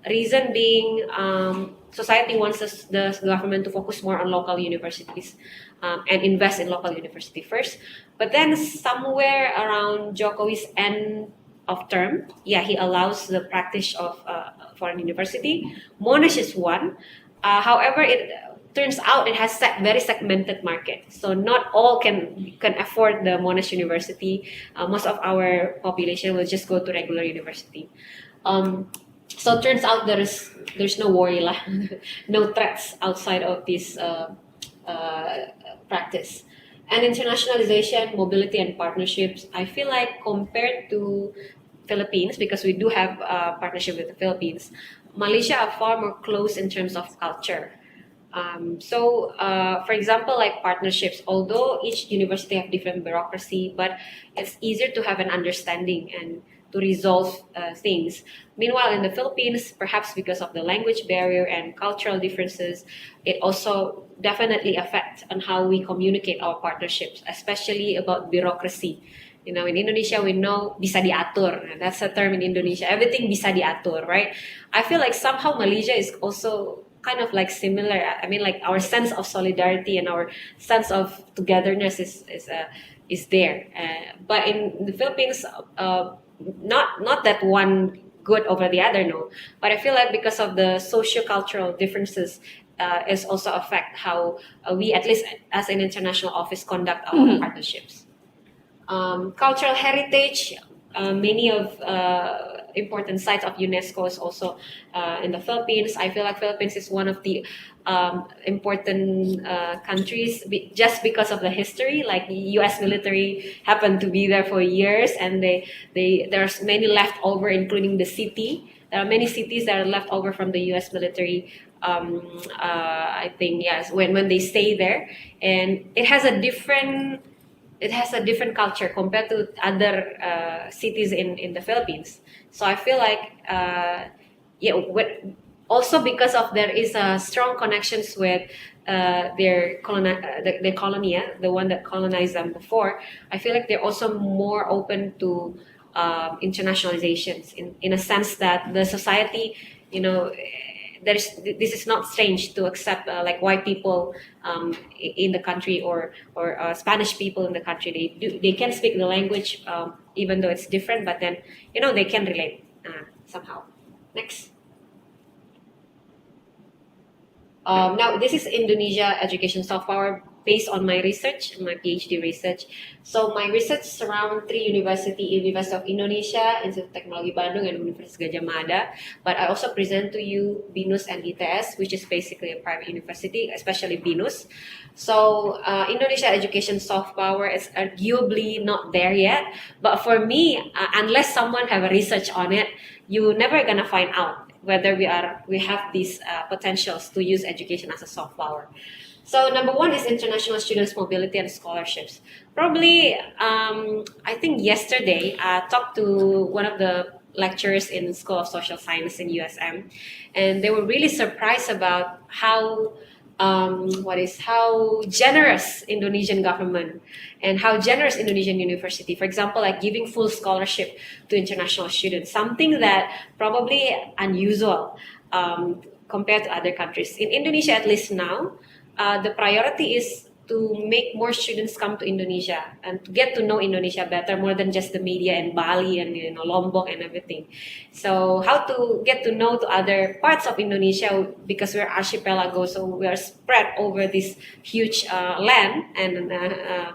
Reason being, society wants the government to focus more on local universities and invest in local university first. But then somewhere around Jokowi's end of term, yeah, he allows the practice of foreign university. Monash is one. However, it turns out it has very segmented market. So not all can afford the Monash University. Most of our population will just go to regular university. So it turns out there's no worry lah, no threats outside of this practice. And internationalization, mobility, and partnerships. I feel like compared to Philippines, because we do have a partnership with the Philippines, Malaysia are far more close in terms of culture. For example, like partnerships, although each university have different bureaucracy, but it's easier to have an understanding and to resolve things. Meanwhile, in the Philippines, perhaps because of the language barrier and cultural differences, it also definitely affects on how we communicate our partnerships, especially about bureaucracy. You know, in Indonesia, we know bisa diatur. That's a term in Indonesia. Everything bisa diatur, right? I feel like somehow Malaysia is also kind of like similar. I mean, like our sense of solidarity and our sense of togetherness is there. But in the Philippines, not that one good over the other, no. But I feel like because of the socio-cultural differences, is also affect how we, at least as an international office, conduct our partnerships. Cultural heritage, many of important sites of UNESCO is also in the Philippines. I feel like Philippines is one of the important countries just because of the history. Like the U.S. military happened to be there for years, and there's many left over, including the city. There are many cities that are left over from the U.S. military. I think yes, when they stay there, and it has a different culture compared to other cities in the Philippines. So I feel like also because of there is a strong connections with their colony, the one that colonized them before. I feel like they're also more open to internationalizations in a sense that the society, you know, this is not strange to accept like white people in the country or Spanish people in the country. They can speak the language even though it's different, but then they can relate somehow. Next. Now this is Indonesia education soft power based on my research, my PhD research. So my research surround 3 universities: University of Indonesia, Institut Teknologi Bandung, and Universitas Gadjah Mada. But I also present to you BINUS and ITS, which is basically a private university, especially BINUS. So Indonesia education soft power is arguably not there yet. But for me, unless someone have a research on it, you're never gonna find out whether we have these potentials to use education as a soft power. So number 1 is international students mobility and scholarships. Probably, I think yesterday I talked to one of the lecturers in School of Social Science in USM, and they were really surprised about how generous Indonesian government and how generous Indonesian university, for example, like giving full scholarship to international students, something that probably unusual compared to other countries. In Indonesia, at least now, the priority is to make more students come to Indonesia and to get to know Indonesia better, more than just the media and Bali and Lombok and everything. So how to get to know to other parts of Indonesia, because we're archipelago, so we are spread over this huge land and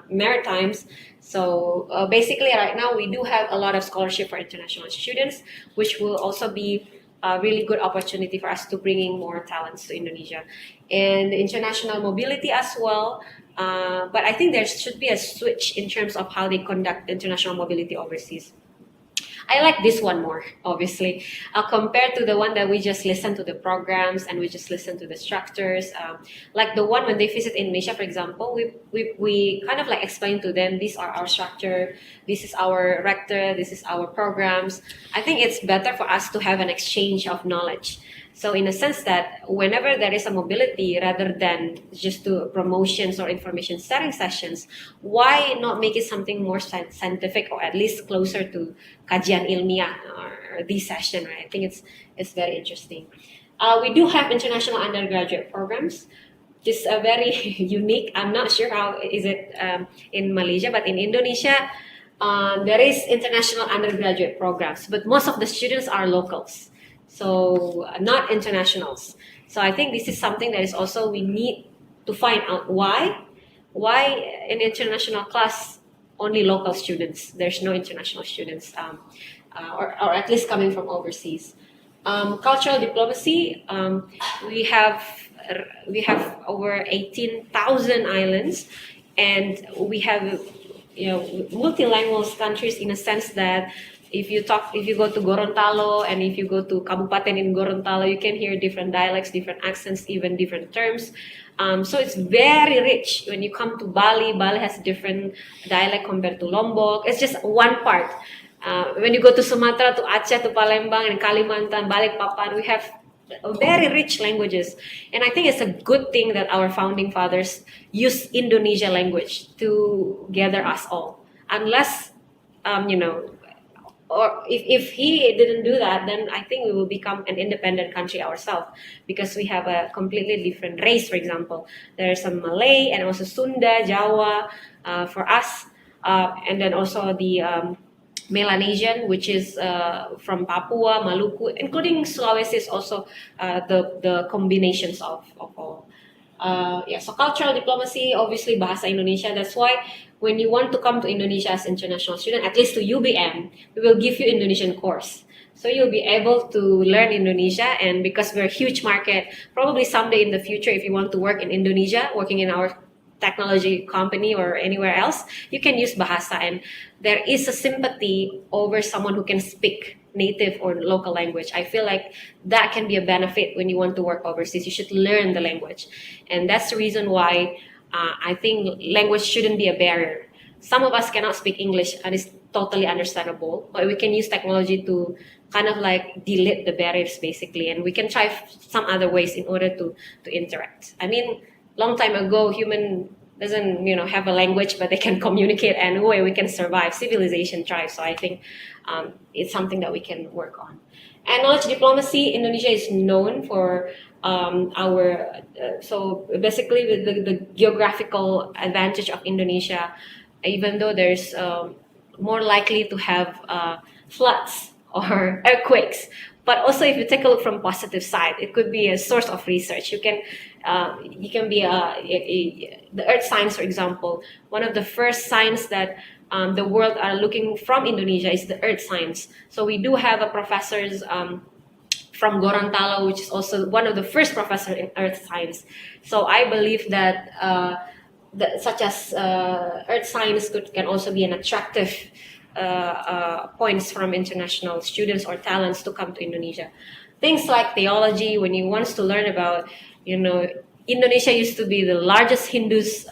maritimes. So basically right now we do have a lot of scholarship for international students, which will also be a really good opportunity for us to bringing more talents to Indonesia, and international mobility as well. But I think there should be a switch in terms of how they conduct international mobility overseas. I like this one more, obviously, compared to the one that we just listen to the programs and we just listen to the structures. Like the one when they visit Indonesia, for example, we kind of like explain to them, these are our structure, this is our rector, this is our programs. I think it's better for us to have an exchange of knowledge. So in a sense that whenever there is a mobility, rather than just do promotions or information sharing sessions, why not make it something more scientific, or at least closer to kajian ilmiah or this session, right? I think it's very interesting. We do have international undergraduate programs, just a very unique. I'm not sure how is it in Malaysia, but in Indonesia, there is international undergraduate programs, but most of the students are locals. So not internationals. So I think this is something that is also we need to find out why in international class only local students. There's no international students, or at least coming from overseas. Cultural diplomacy. We have over 18,000 islands, and we have multilingual countries in a sense that. If you go to Gorontalo and if you go to Kabupaten in Gorontalo, you can hear different dialects, different accents, even different terms. So it's very rich. When you come to Bali, Bali has different dialect compared to Lombok. It's just one part. When you go to Sumatra, to Aceh, to Palembang, and Kalimantan, Balikpapan, we have very rich languages. And I think it's a good thing that our founding fathers used Indonesia language to gather us all. Unless, or if he didn't do that, then I think we will become an independent country ourselves, because we have a completely different race. For example, there's some Malay and also Sunda, Jawa for us, and then also the Melanesian, which is from Papua, Maluku, including Sulawesi is also the combinations of all. So cultural diplomacy, obviously Bahasa Indonesia. That's why when you want to come to Indonesia as international student, at least to UBM, we will give you Indonesian course. So you'll be able to learn Indonesia, and because we're a huge market, probably someday in the future, if you want to work in Indonesia, working in our technology company or anywhere else, you can use Bahasa, and there is a sympathy over someone who can speak native or local language. I feel like that can be a benefit when you want to work overseas. You should learn the language, and that's the reason why I think language shouldn't be a barrier. Some of us cannot speak English, and it's totally understandable, but we can use technology to kind of like delete the barriers basically, and we can try some other ways in order to interact. I mean, long time ago, human doesn't have a language, but they can communicate anyway. We can survive. Civilization thrives. So I think it's something that we can work on. And knowledge diplomacy, Indonesia is known for so basically with the geographical advantage of Indonesia, even though there's more likely to have floods or earthquakes. But also, if you take a look from positive side, it could be a source of research. You can be the earth science, for example. One of the first science that the world are looking from Indonesia is the earth science. So we do have a professors from Gorontalo, which is also one of the first professors in earth science. So I believe that such as earth science can also be an attractive points from international students or talents to come to Indonesia. Things like theology, when you want to learn about, Indonesia used to be the largest Hindus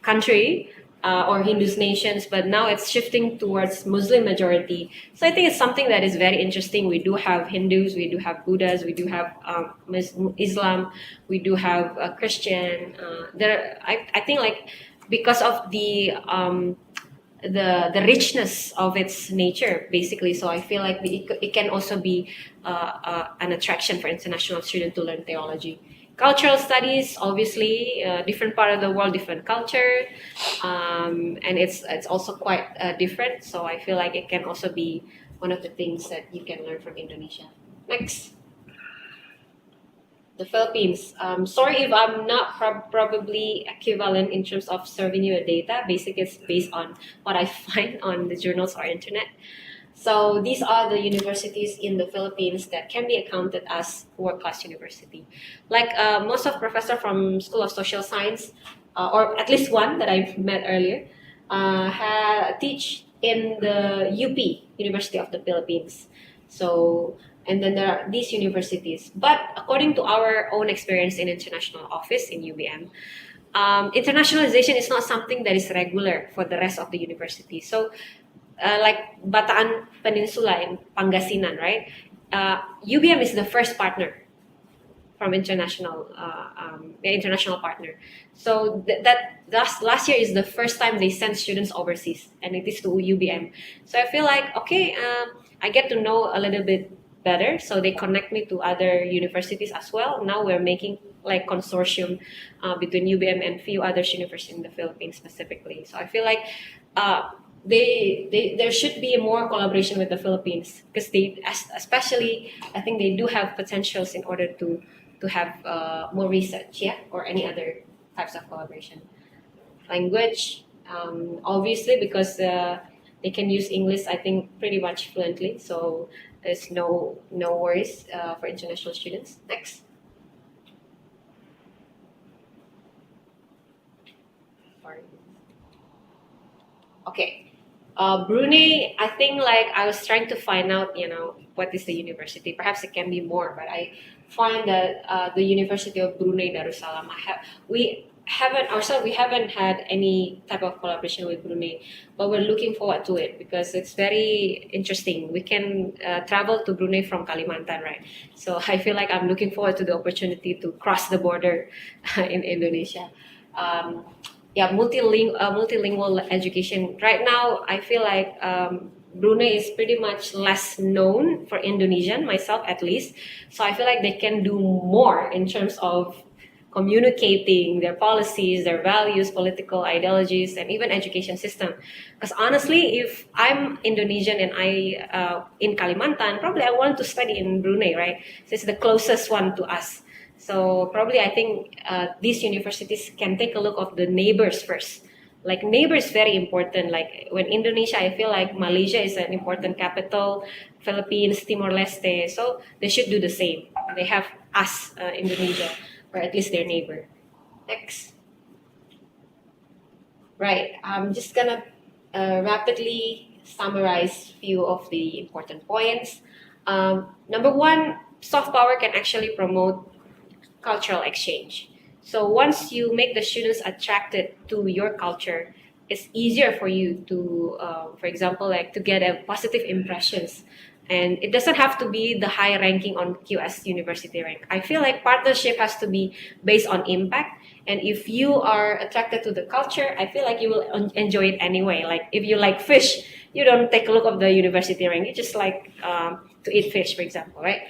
country or Hindus nations, but now it's shifting towards Muslim majority. So I think it's something that is very interesting. We do have Hindus, we do have Buddhas, we do have Islam, we do have Christian. I think like because of the richness of its nature, basically. So I feel like it can also be an attraction for international students to learn theology. cultural studies, obviously, different part of the world, different culture, and it's also quite different. So I feel like it can also be one of the things that you can learn from Indonesia. Next. The Philippines. Sorry if I'm not probably equivalent in terms of serving you a data. Basically, it's based on what I find on the journals or internet. So these are the universities in the Philippines that can be accounted as world-class university. Like most of professor from School of Social Science, or at least one that I've met earlier, teach in the UP, University of the Philippines. So, and then there are these universities. But according to our own experience in international office in UBM, internationalization is not something that is regular for the rest of the university. So, like Bataan Peninsula in Pangasinan, right? UBM is the first partner from international partner. So that last year is the first time they sent students overseas, and it is to UBM. So I feel like okay, I get to know a little bit better. So they connect me to other universities as well. Now we're making like consortium between UBM and few other universities in the Philippines specifically. So I feel like there should be more collaboration with the Philippines because especially I think they do have potentials in order to have more research, or any other types of collaboration. Language, obviously because they can use English, I think pretty much fluently. So there's no worries for international students. Next. Sorry. Okay. Brunei, I think like I was trying to find out, what is the university. Perhaps it can be more, but I find that the University of Brunei Darussalam, we haven't had any type of collaboration with Brunei, but we're looking forward to it because it's very interesting. We can travel to Brunei from Kalimantan, right? So I feel like I'm looking forward to the opportunity to cross the border in Indonesia. Multilingual education. Right now, I feel like Brunei is pretty much less known for Indonesian, myself at least. So I feel like they can do more in terms of communicating their policies, their values, political ideologies, and even education system. Because honestly, if I'm Indonesian and I in Kalimantan, probably I want to study in Brunei, right? So it's the closest one to us. So probably I think these universities can take a look of the neighbors first. Like neighbor is very important. Like when Indonesia, I feel like Malaysia is an important capital, Philippines, Timor-Leste. So they should do the same. They have us, Indonesia, or at least their neighbor. Next. Right, I'm just gonna rapidly summarize few of the important points. Number one, soft power can actually promote cultural exchange. So once you make the students attracted to your culture, it's easier for you to, for example, like to get a positive impressions. And it doesn't have to be the high ranking on QS University rank. I feel like partnership has to be based on impact. And if you are attracted to the culture, I feel like you will enjoy it anyway. Like if you like fish, you don't take a look of the university rank. You just like to eat fish, for example, right?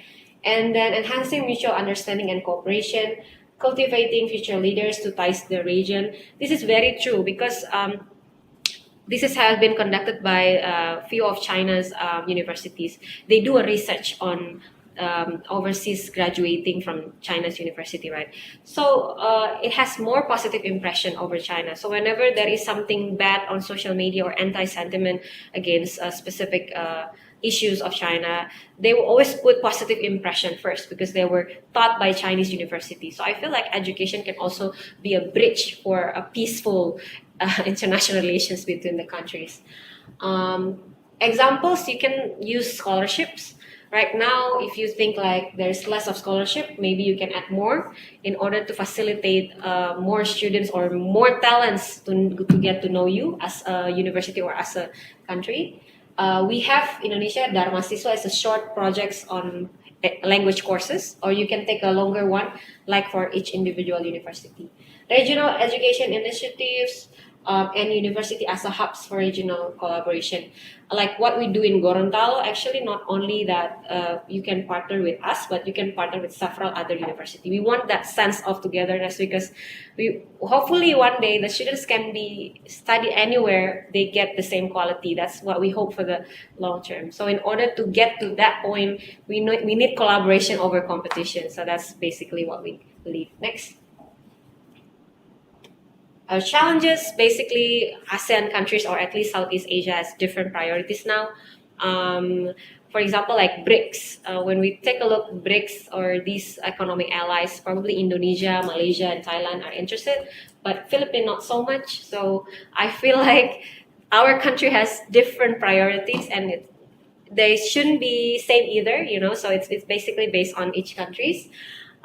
And then enhancing mutual understanding and cooperation, cultivating future leaders to ties the region. This is very true because has been conducted by a few of China's universities. They do a research on overseas graduating from China's university, right? So it has more positive impression over China. So whenever there is something bad on social media or anti-sentiment against a specific issues of China, they will always put positive impression first because they were taught by Chinese universities. So I feel like education can also be a bridge for a peaceful international relations between the countries. Examples, you can use scholarships. Right now, if you think like there's less of scholarship, maybe you can add more in order to facilitate more students or more talents to get to know you as a university or as a country. We have Indonesia Dharma Siswa as a short projects on language courses, or you can take a longer one, like for each individual university. Regional education initiatives, and university as a hubs for regional collaboration. Like what we do in Gorontalo, actually not only that you can partner with us, but you can partner with several other universities. We want that sense of togetherness because we hopefully one day the students can be study anywhere, they get the same quality. That's what we hope for the long term. So in order to get to that point, we need collaboration over competition. So that's basically what we believe. Next. Our challenges, basically, ASEAN countries or at least Southeast Asia has different priorities now. For example, like BRICS. When we take a look, BRICS or these economic allies, probably Indonesia, Malaysia, and Thailand are interested, but Philippines not so much. So I feel like our country has different priorities, and they shouldn't be same either. So it's basically based on each country's.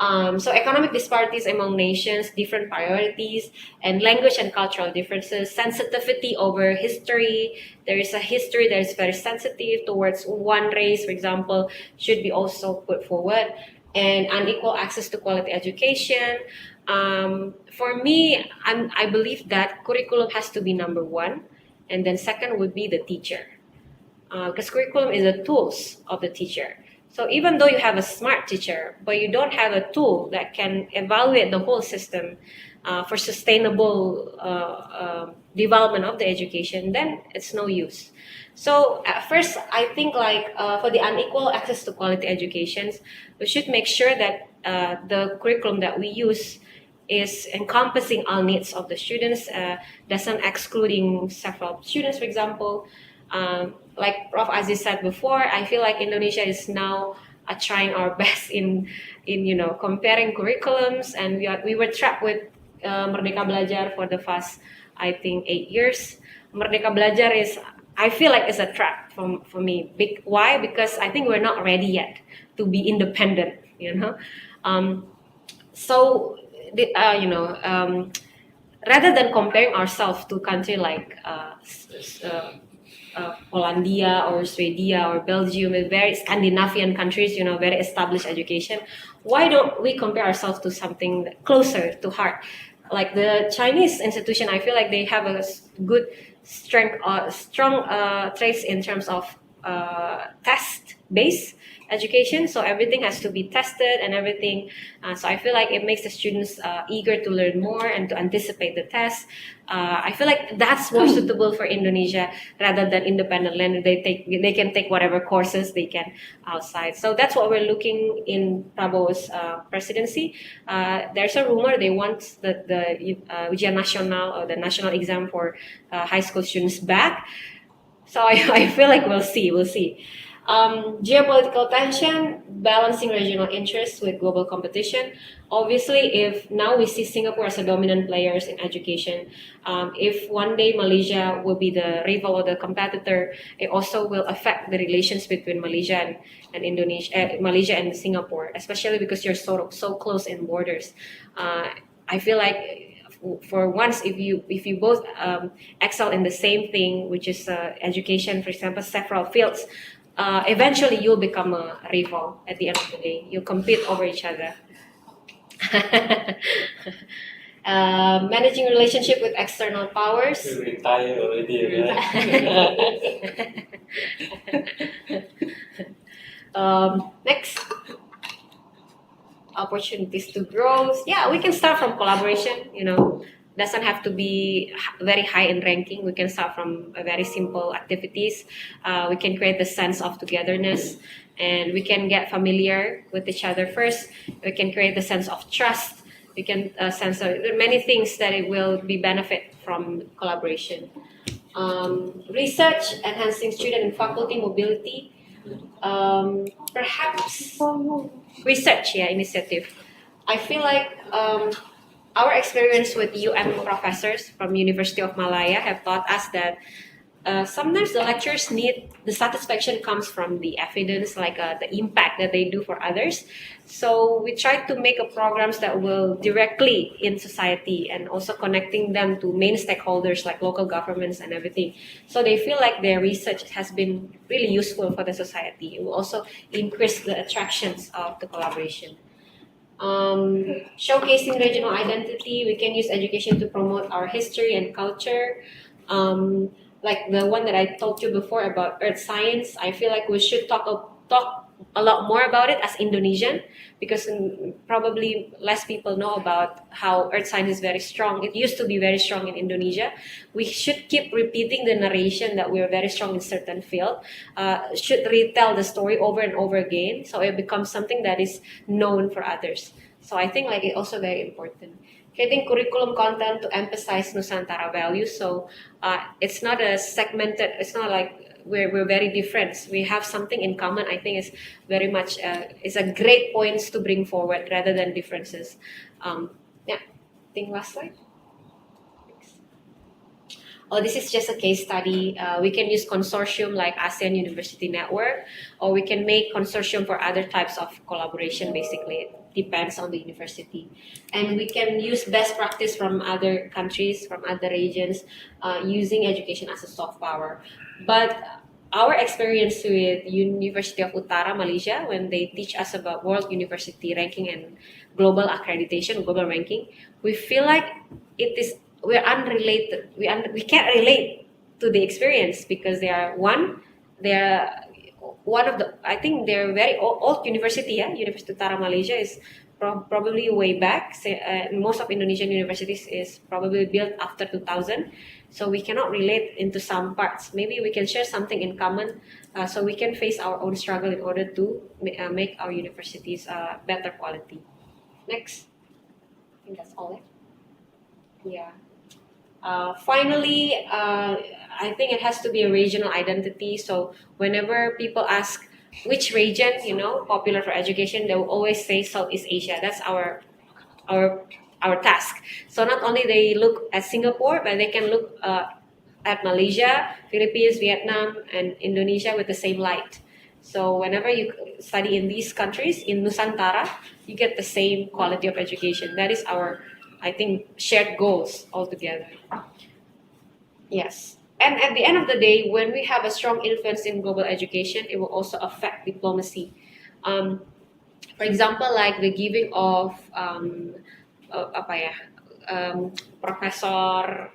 So economic disparities among nations, different priorities, and language and cultural differences, sensitivity over history. There is a history that is very sensitive towards one race, for example, should be also put forward, and unequal access to quality education. For me, I believe that curriculum has to be number one, and then second would be the teacher, because curriculum is the tools of the teacher. So even though you have a smart teacher, but you don't have a tool that can evaluate the whole system for sustainable development of the education, then it's no use. So at first, I think for the unequal access to quality education, we should make sure that the curriculum that we use is encompassing all needs of the students, doesn't excluding several students, for example. Like Prof. Aziz said before, I feel like Indonesia is now trying our best in comparing curriculums, and we were trapped with Merdeka Belajar for the past, I think, 8 years. Merdeka Belajar I feel like it's a trap for me. Why? Because I think we're not ready yet to be independent. Rather than comparing ourselves to country like Polandia or Sweden or Belgium, very Scandinavian countries, very established education. Why don't we compare ourselves to something closer to heart? Like the Chinese institution, I feel like they have a good strong traits in terms of test-based education. So everything has to be tested and everything. So I feel like it makes the students eager to learn more and to anticipate the test. I feel like that's more suitable for Indonesia rather than independent learning. They can take whatever courses they can outside. So that's what we're looking in Prabowo's presidency. There's a rumor they want the Ujian Nasional or the national exam for high school students back. So I feel like we'll see. Geopolitical tension, balancing regional interests with global competition. Obviously, if now we see Singapore as a dominant player in education, if one day Malaysia will be the rival or the competitor, it also will affect the relations between Malaysia and Indonesia, Malaysia and Singapore, especially because you're so close in borders. I feel like for once, if you both excel in the same thing, which is education, for example, several fields, eventually you'll become a rival at the end of the day. You'll compete over each other. Managing relationship with external powers. You retire already, right? Next. Opportunities to grow. Yeah, we can start from collaboration, doesn't have to be very high in ranking. We can start from very simple activities. We can create the sense of togetherness, and we can get familiar with each other first. We can create the sense of trust. We can sense there are many things that it will be benefit from collaboration. Research, enhancing student and faculty mobility. Perhaps research initiative. I feel like our experience with professors from University of Malaya have taught us that sometimes the lectures the satisfaction comes from the evidence, like the impact that they do for others. So we try to make programs that will directly in society and also connecting them to main stakeholders like local governments and everything. So they feel like their research has been really useful for the society. It will also increase the attractions of the collaboration. showcasing regional identity. We can use education to promote our history and culture. Like the one that I told you before about earth science, I feel like we should talk a lot more about it as Indonesian, because probably less people know about how earth science is very strong. It used to be very strong in Indonesia. We should keep repeating the narration that we are very strong in certain field. Should retell the story over and over again, so it becomes something that is known for others. So I think like it's also very important. Creating curriculum content to emphasize Nusantara values. So it's not a segmented. It's not like we're very different. We have something in common. I think is very much is a great points to bring forward rather than differences. Yeah, I think last slide. Oh, this is just a case study. We can use consortium like ASEAN University Network, or we can make consortium for other types of collaboration. Basically, it depends on the university, and we can use best practice from other countries, from other regions, using education as a soft power. But our experience with University of Utara Malaysia, when they teach us about world university ranking and global accreditation, global ranking, we feel like it is we're unrelated. We can't relate to the experience because they're one of the, I think they're very old university. Yeah, University of Utara Malaysia is probably way back. Most of Indonesian universities is probably built after 2000, so we cannot relate into some parts. Maybe we can share something in common, so we can face our own struggle in order to make our universities better quality. Next, I think that's all. Yeah. Finally, I think it has to be a regional identity. So whenever people ask which region, popular for education, they will always say Southeast Asia. That's our task. So not only they look at Singapore, but they can look at Malaysia, Philippines, Vietnam, and Indonesia with the same light. So whenever you study in these countries, in Nusantara, you get the same quality of education. That is our, I think, shared goals altogether. Yes. And at the end of the day, when we have a strong influence in global education, it will also affect diplomacy. For example, like the giving of Profesor,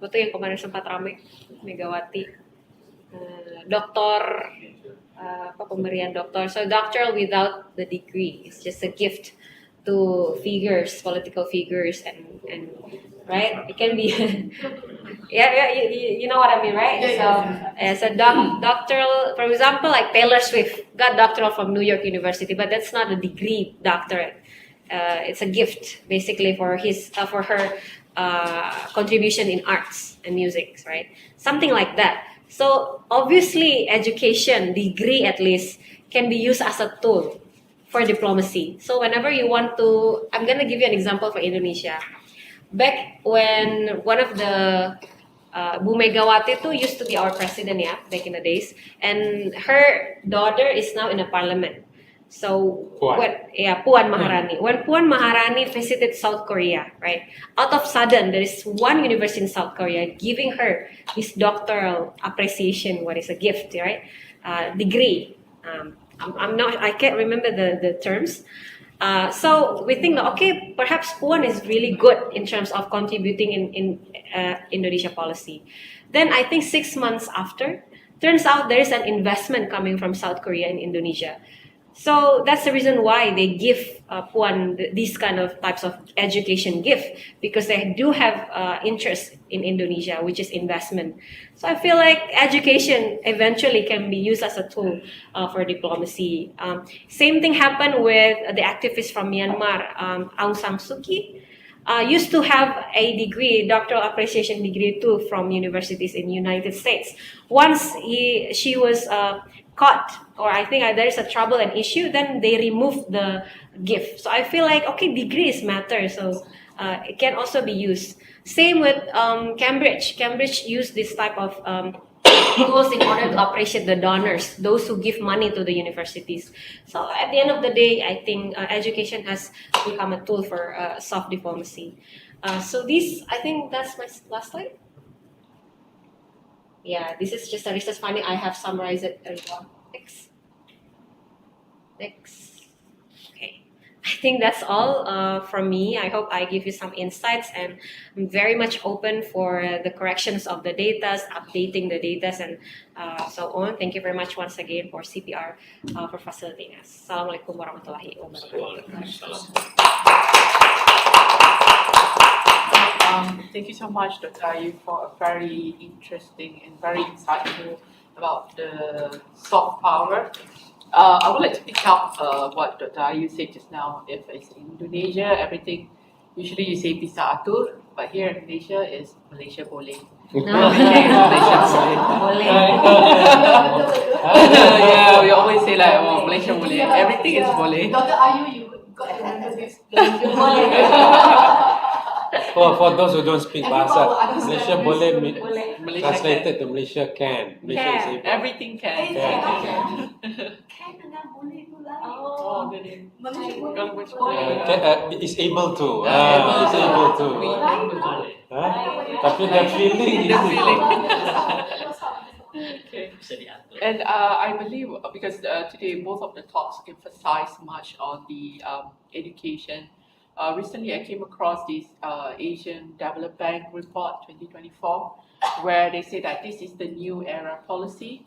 betul yang kemarin sempat ramai, Megawati, doktor, pemberian doktor. So doctoral without the degree is just a gift to figures, political figures, and right? It can be, you know what I mean, right? As a doctoral, for example, like Taylor Swift got doctoral from New York University, but that's not a degree doctorate. It's a gift, basically, for her contribution in arts and music, right? Something like that. So obviously, education, degree at least, can be used as a tool for diplomacy. So whenever you want to, I'm gonna give you an example for Indonesia. Back when one of the Bu Megawati too used to be our president, yeah, back in the days, and her daughter is now in the parliament. So Puan Maharani. When Puan Maharani visited South Korea, right, out of sudden there is one university in South Korea giving her this doctoral appreciation, what is a gift, right, degree. I can't remember the terms. So we think, okay, perhaps Puan is really good in terms of contributing in Indonesia policy. Then I think 6 months after, turns out there is an investment coming from South Korea in Indonesia. So that's the reason why they give Puan these kind of types of education gift, because they do have interest in Indonesia, which is investment. So I feel like education eventually can be used as a tool for diplomacy. Same thing happened with the activist from Myanmar, Aung San Suu Kyi. Used to have a degree, doctoral appreciation degree too, from universities in the United States. Once she was caught, or I think there is a trouble and issue, then they removed the gift. So I feel like, okay, degrees matter, so it can also be used. Same with Cambridge. Cambridge used this type of tools in order to appreciate the donors, those who give money to the universities. So at the end of the day, I think education has become a tool for soft diplomacy. So this, I think that's my last slide. Yeah, this is just a research finding. I have summarized it earlier. Next. Okay. I think that's all from me. I hope I give you some insights, and I'm very much open for the corrections of the data, updating the data, and so on. Thank you very much once again for CPR for facilitating us. Assalamualaikum warahmatullahi wabarakatuh. Thank you so much, Dr. Ayu, for a very interesting and very insightful about the soft power. I would like to pick up what Dr. Ayu said just now. If it's in Indonesia, everything, usually you say bisa atur, but here in Malaysia is Malaysia boleh. Yeah, we always say like, oh, Malaysia boleh. Everything is boleh. Dr. Ayu, you got to emphasis. For those who don't speak Everyone bahasa, will understand Malaysia boleh Malaysia translated to Malaysia can. Malaysia is able. Everything can. Can dengan boleh tu lain. Oh, really? Malaysia boleh. Language boleh. Is able to. Yeah, Is able to. Tapi the feeling The is feeling. Okay. Bisa diatur. And I believe because today both of the talks emphasize much on the education. Recently, I came across this Asian Development Bank report 2024, where they say that this is the new era policy,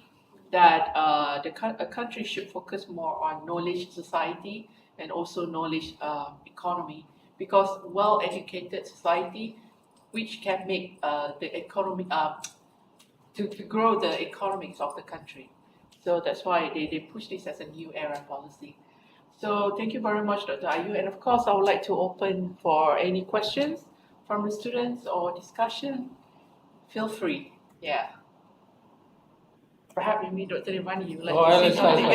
that a country should focus more on knowledge society and also knowledge economy, because well-educated society, which can make the economy to grow the economics of the country. So that's why they push this as a new era policy. So thank you very much, Dr. Ayu. And of course, I would like to open for any questions from the students or discussion. Feel free. Yeah. Perhaps maybe Dr. Nirvani, you would like to say something.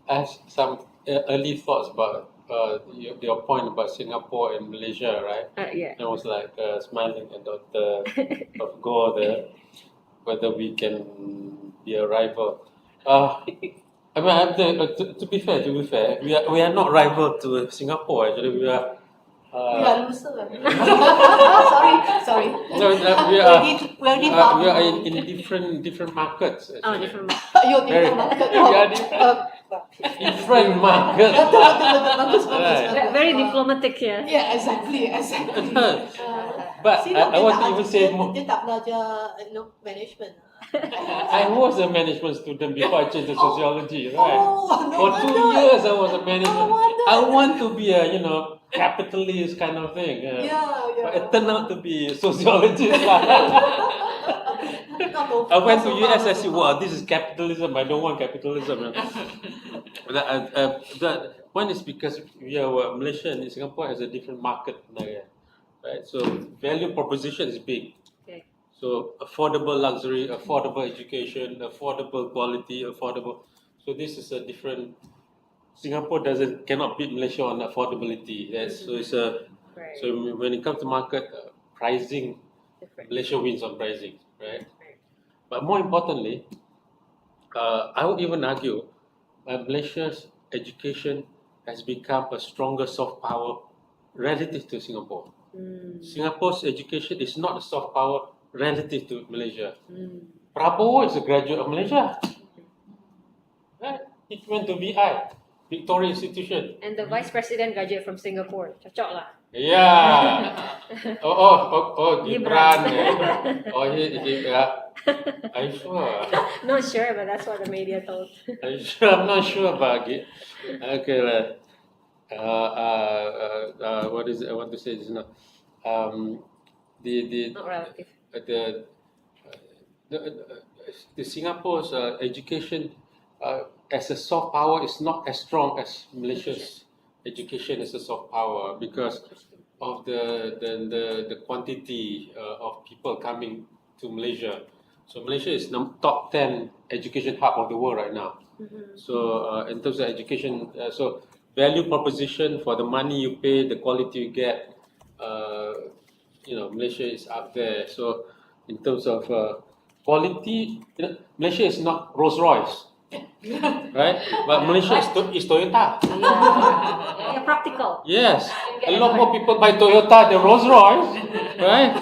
I have some early thoughts about your point about Singapore and Malaysia, right? Yeah. I was like smiling at Dr. of Gore there, whether we can be a rival. I mean, to be fair, we are not rival to Singapore. Actually, we are. We are loser. Sorry. No, we are in different markets. Actually. Oh, different. You're Very- different market. We are different. Different markets. Bagus. Very diplomatic here. Yeah, exactly. But I want to even say more. Dia tak belajar, management. I was a management student before I changed to sociology, right? Oh, no For 2 wonder. years I was a management. No wonder. I want to be a capitalist kind of thing. Yeah. But it turned out to be sociologist. I went to US. I said, "Wow, this is capitalism. I don't want capitalism." One is because we are Malaysia and Singapore has a different market, right? So value proposition is big. Okay. So affordable luxury, affordable education, affordable quality, affordable. So this is a different. Singapore cannot beat Malaysia on affordability. Yes. So it's a. Right. So when it comes to market pricing, Different. Malaysia wins on pricing, right? But more importantly, I would even argue Malaysia's education has become a stronger soft power relative to Singapore. Singapore's education is not a soft power relative to Malaysia. Prabowo is a graduate of Malaysia. Right? He went to VI, Victoria Institution. And the vice president graduate from Singapore. Cocok lah. Yeah. Gibran. Oh, are you sure? Not sure, but that's what the media told. Are you sure? I'm not sure about it. Okay, what is it I want to say just now? Not relative. The Singapore's education as a soft power is not as strong as Malaysia's education as a soft power because of the quantity of people coming to Malaysia. So Malaysia is top 10 education hub of the world right now. So in terms of education, so value proposition for the money you pay, the quality you get, Malaysia is up there. So in terms of quality, Malaysia is not Rolls Royce, right? But Malaysia is Toyota. Yeah, practical. Yes, a lot more people buy Toyota than Rolls Royce, right?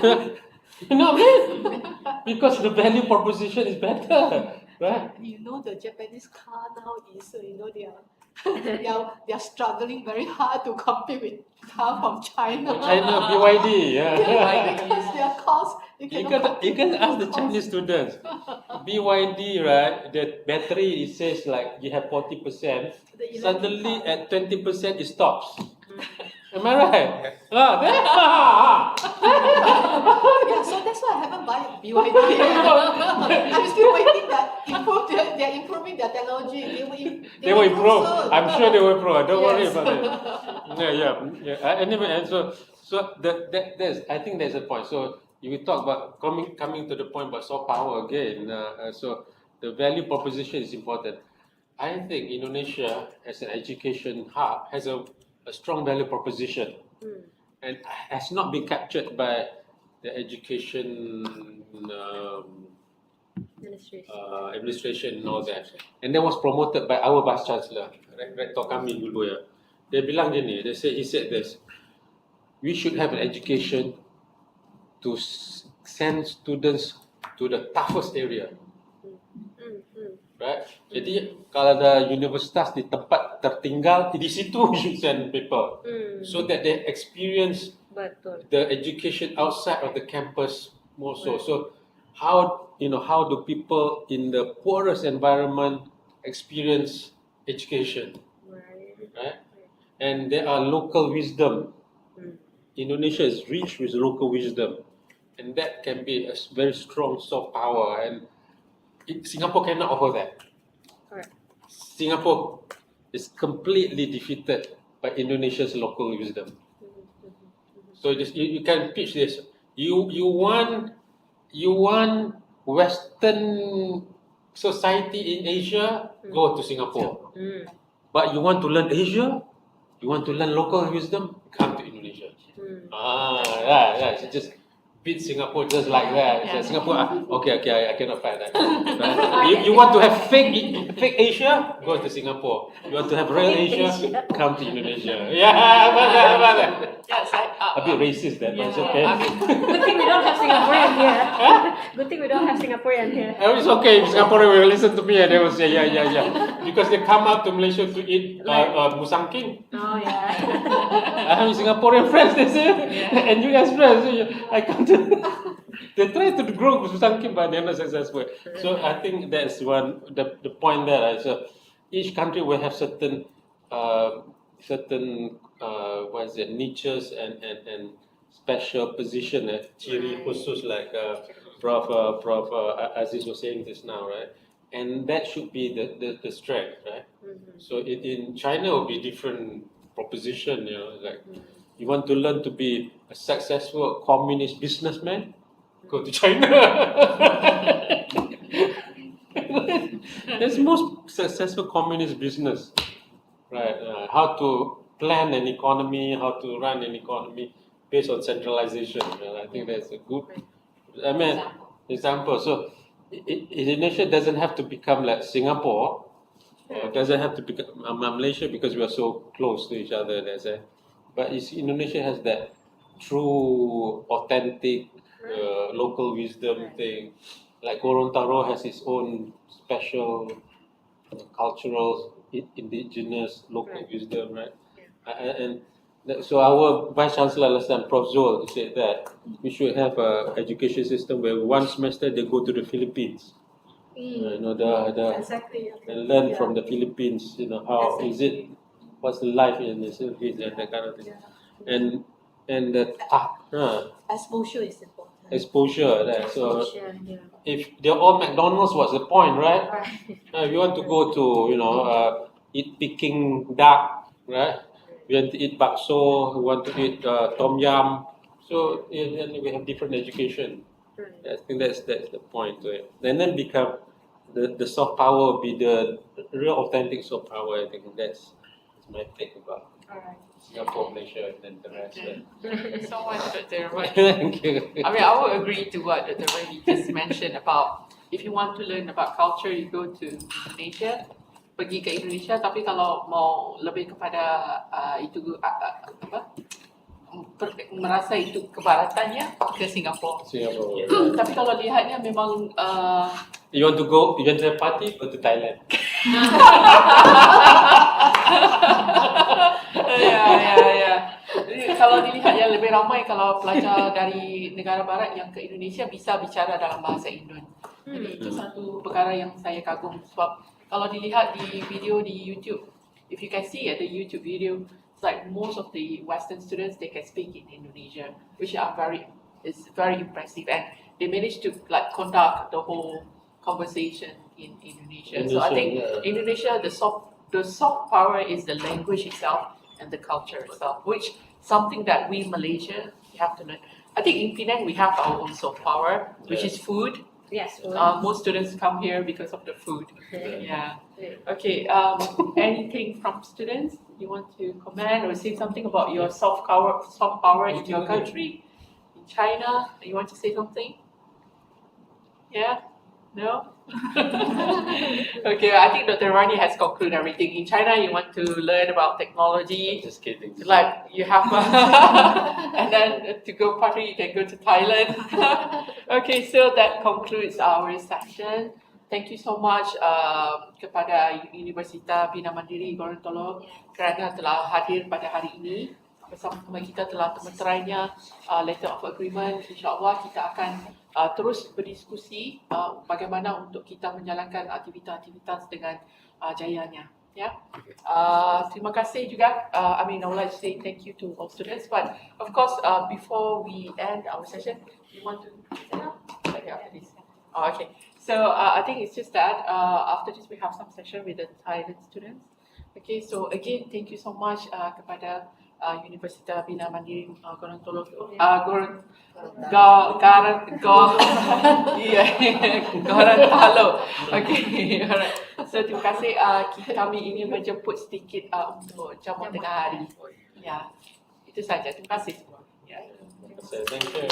You know what I mean? Because the value proposition is better, right? You know the Japanese car now is they are struggling very hard to compete with car from China. China BYD, yeah. Because their cost You can ask the Chinese students. BYD, right? The battery, it says like you have 40%. The Suddenly electric car. at 20% it stops. Am I right? Ah, Yeah, so that's why I haven't bought BYD. I'm still waiting that they're improving their technology. they will improve. soon. I'm sure they will improve. Don't worry Yes. about it. Yeah. Anyway, and so there's I think there's a point. So if we talk about coming to the point about soft power again. So the value proposition is important. I think Indonesia as an education hub has a strong value proposition and has not been captured by the education administration and all that. And that was promoted by our Vice Chancellor, Rektor kami dulu ya. Dia bilang gini, he said this, we should have an education to send students to the toughest area. Right? Jadi kalau ada universitas di tempat tertinggal, di situ we should send people so that they experience the education outside of the campus more so. So how do people in the poorest environment experience education? Right? And there are local wisdom. Indonesia is rich with local wisdom, and that can be a very strong soft power. And Singapore cannot offer that. Correct. Singapore is completely defeated by Indonesia's local wisdom. So you can pitch this. You want Western society in Asia, go to Singapore. But you want to learn Asia, you want to learn local wisdom, come to Indonesia. Yeah. So just beat Singapore just like that. So Singapore, okay, I cannot find that. You want to have fake Asia, go to Singapore. You want to have real Asia, come to Indonesia. Yeah, about that. Yes, A bit racist that, but it's okay. Good thing we don't have Singaporean here. Good thing we don't have Singaporean here. It's okay if Singaporean will listen to me and they will say, yeah. Because they come up to Malaysia to eat musangking. Oh yeah. I have Singaporean friends, they say, and US friends. I come to. They try to grow musangking, but they're not successful. So I think that's the point there. Right? So each country will have certain niches and special position, ciri khusus like Prof. Aziz was saying this now, right? And that should be the strength, right? So in China, it will be different proposition, like you want to learn to be a successful communist businessman, go to China. That's most successful communist business, right? How to plan an economy, how to run an economy based on centralization. I think that's a good example. So Indonesia doesn't have to become like Singapore, or doesn't have to become Malaysia because we are so close to each other. But Indonesia has that true, authentic, local wisdom thing. Like Gorontalo has its own special cultural, indigenous, local wisdom, right? So our Vice Chancellor last time, Prof. Zul, said that we should have an education system where one semester they go to the Philippines. Exactly. And learn from the Philippines, how is it, what's the life in the Philippines and that kind of thing. And the Exposure is important. exposure. So if they're all McDonald's, what's the point, right? If you want to go to, eat Peking duck, right? We want to eat bakso, we want to eat tom yum. So and we have different education. I think that's the point to it. And then become the soft power will be the real authentic soft power. I think that's my take about Singapore, Malaysia, and then the rest. So much, Dr. Rahman. Thank you. I mean, I will agree to what Dr. Rahman just mentioned about if you want to learn about culture, you go to Indonesia, pergi ke Indonesia. Tapi kalau mau lebih kepada merasa itu kebaratannya ke Singapura. Singapore. Tapi kalau lihatnya memang You want to have party, go to Thailand. ya. Jadi kalau dilihat yang lebih ramai kalau pelajar dari negara barat yang ke Indonesia bisa bicara dalam bahasa Indon. Jadi itu satu perkara yang saya kagum sebab kalau dilihat di video di YouTube, if you can see at the YouTube video, it's like most of the Western students they can speak in Indonesia, which is very impressive, and they managed to like conduct the whole conversation in Indonesia. So I think Indonesia, the soft power is the language itself and the culture itself, which something that we Malaysia we have to learn. I think in Penang we have our own soft power, which is food. Yes. Most students come here because of the food. Yeah. Okay. Anything from students you want to comment or say something about your soft power in your country, in China? You want to say something? Yeah. No? Okay, I think Dr. Rani has concluded everything. In China, you want to learn about technology. Just kidding. Like you have, and then to go party, you can go to Thailand. Okay, so that concludes our session. Thank you so much kepada Universitas Bina Mandiri Gorontalo kerana telah hadir pada hari ini. Bersama kita telah meterainya letter of agreement. InsyaAllah kita akan terus berdiskusi bagaimana untuk kita menjalankan aktiviti-aktivitas dengan jayanya. Ya, terima kasih juga. I would like to say thank you to all students. But of course, before we end our session, we want to after this. Oh, okay. So I think it's just that after this we have some session with the Thailand students. Okay. So again, thank you so much kepada Universitas Bina Mandiri Gorontalo Gorontalo. Okay, alright. So terima kasih. Kami ingin menjemput sedikit untuk jamuan tengah hari. Ya, itu saja. Terima kasih semua. Thank you.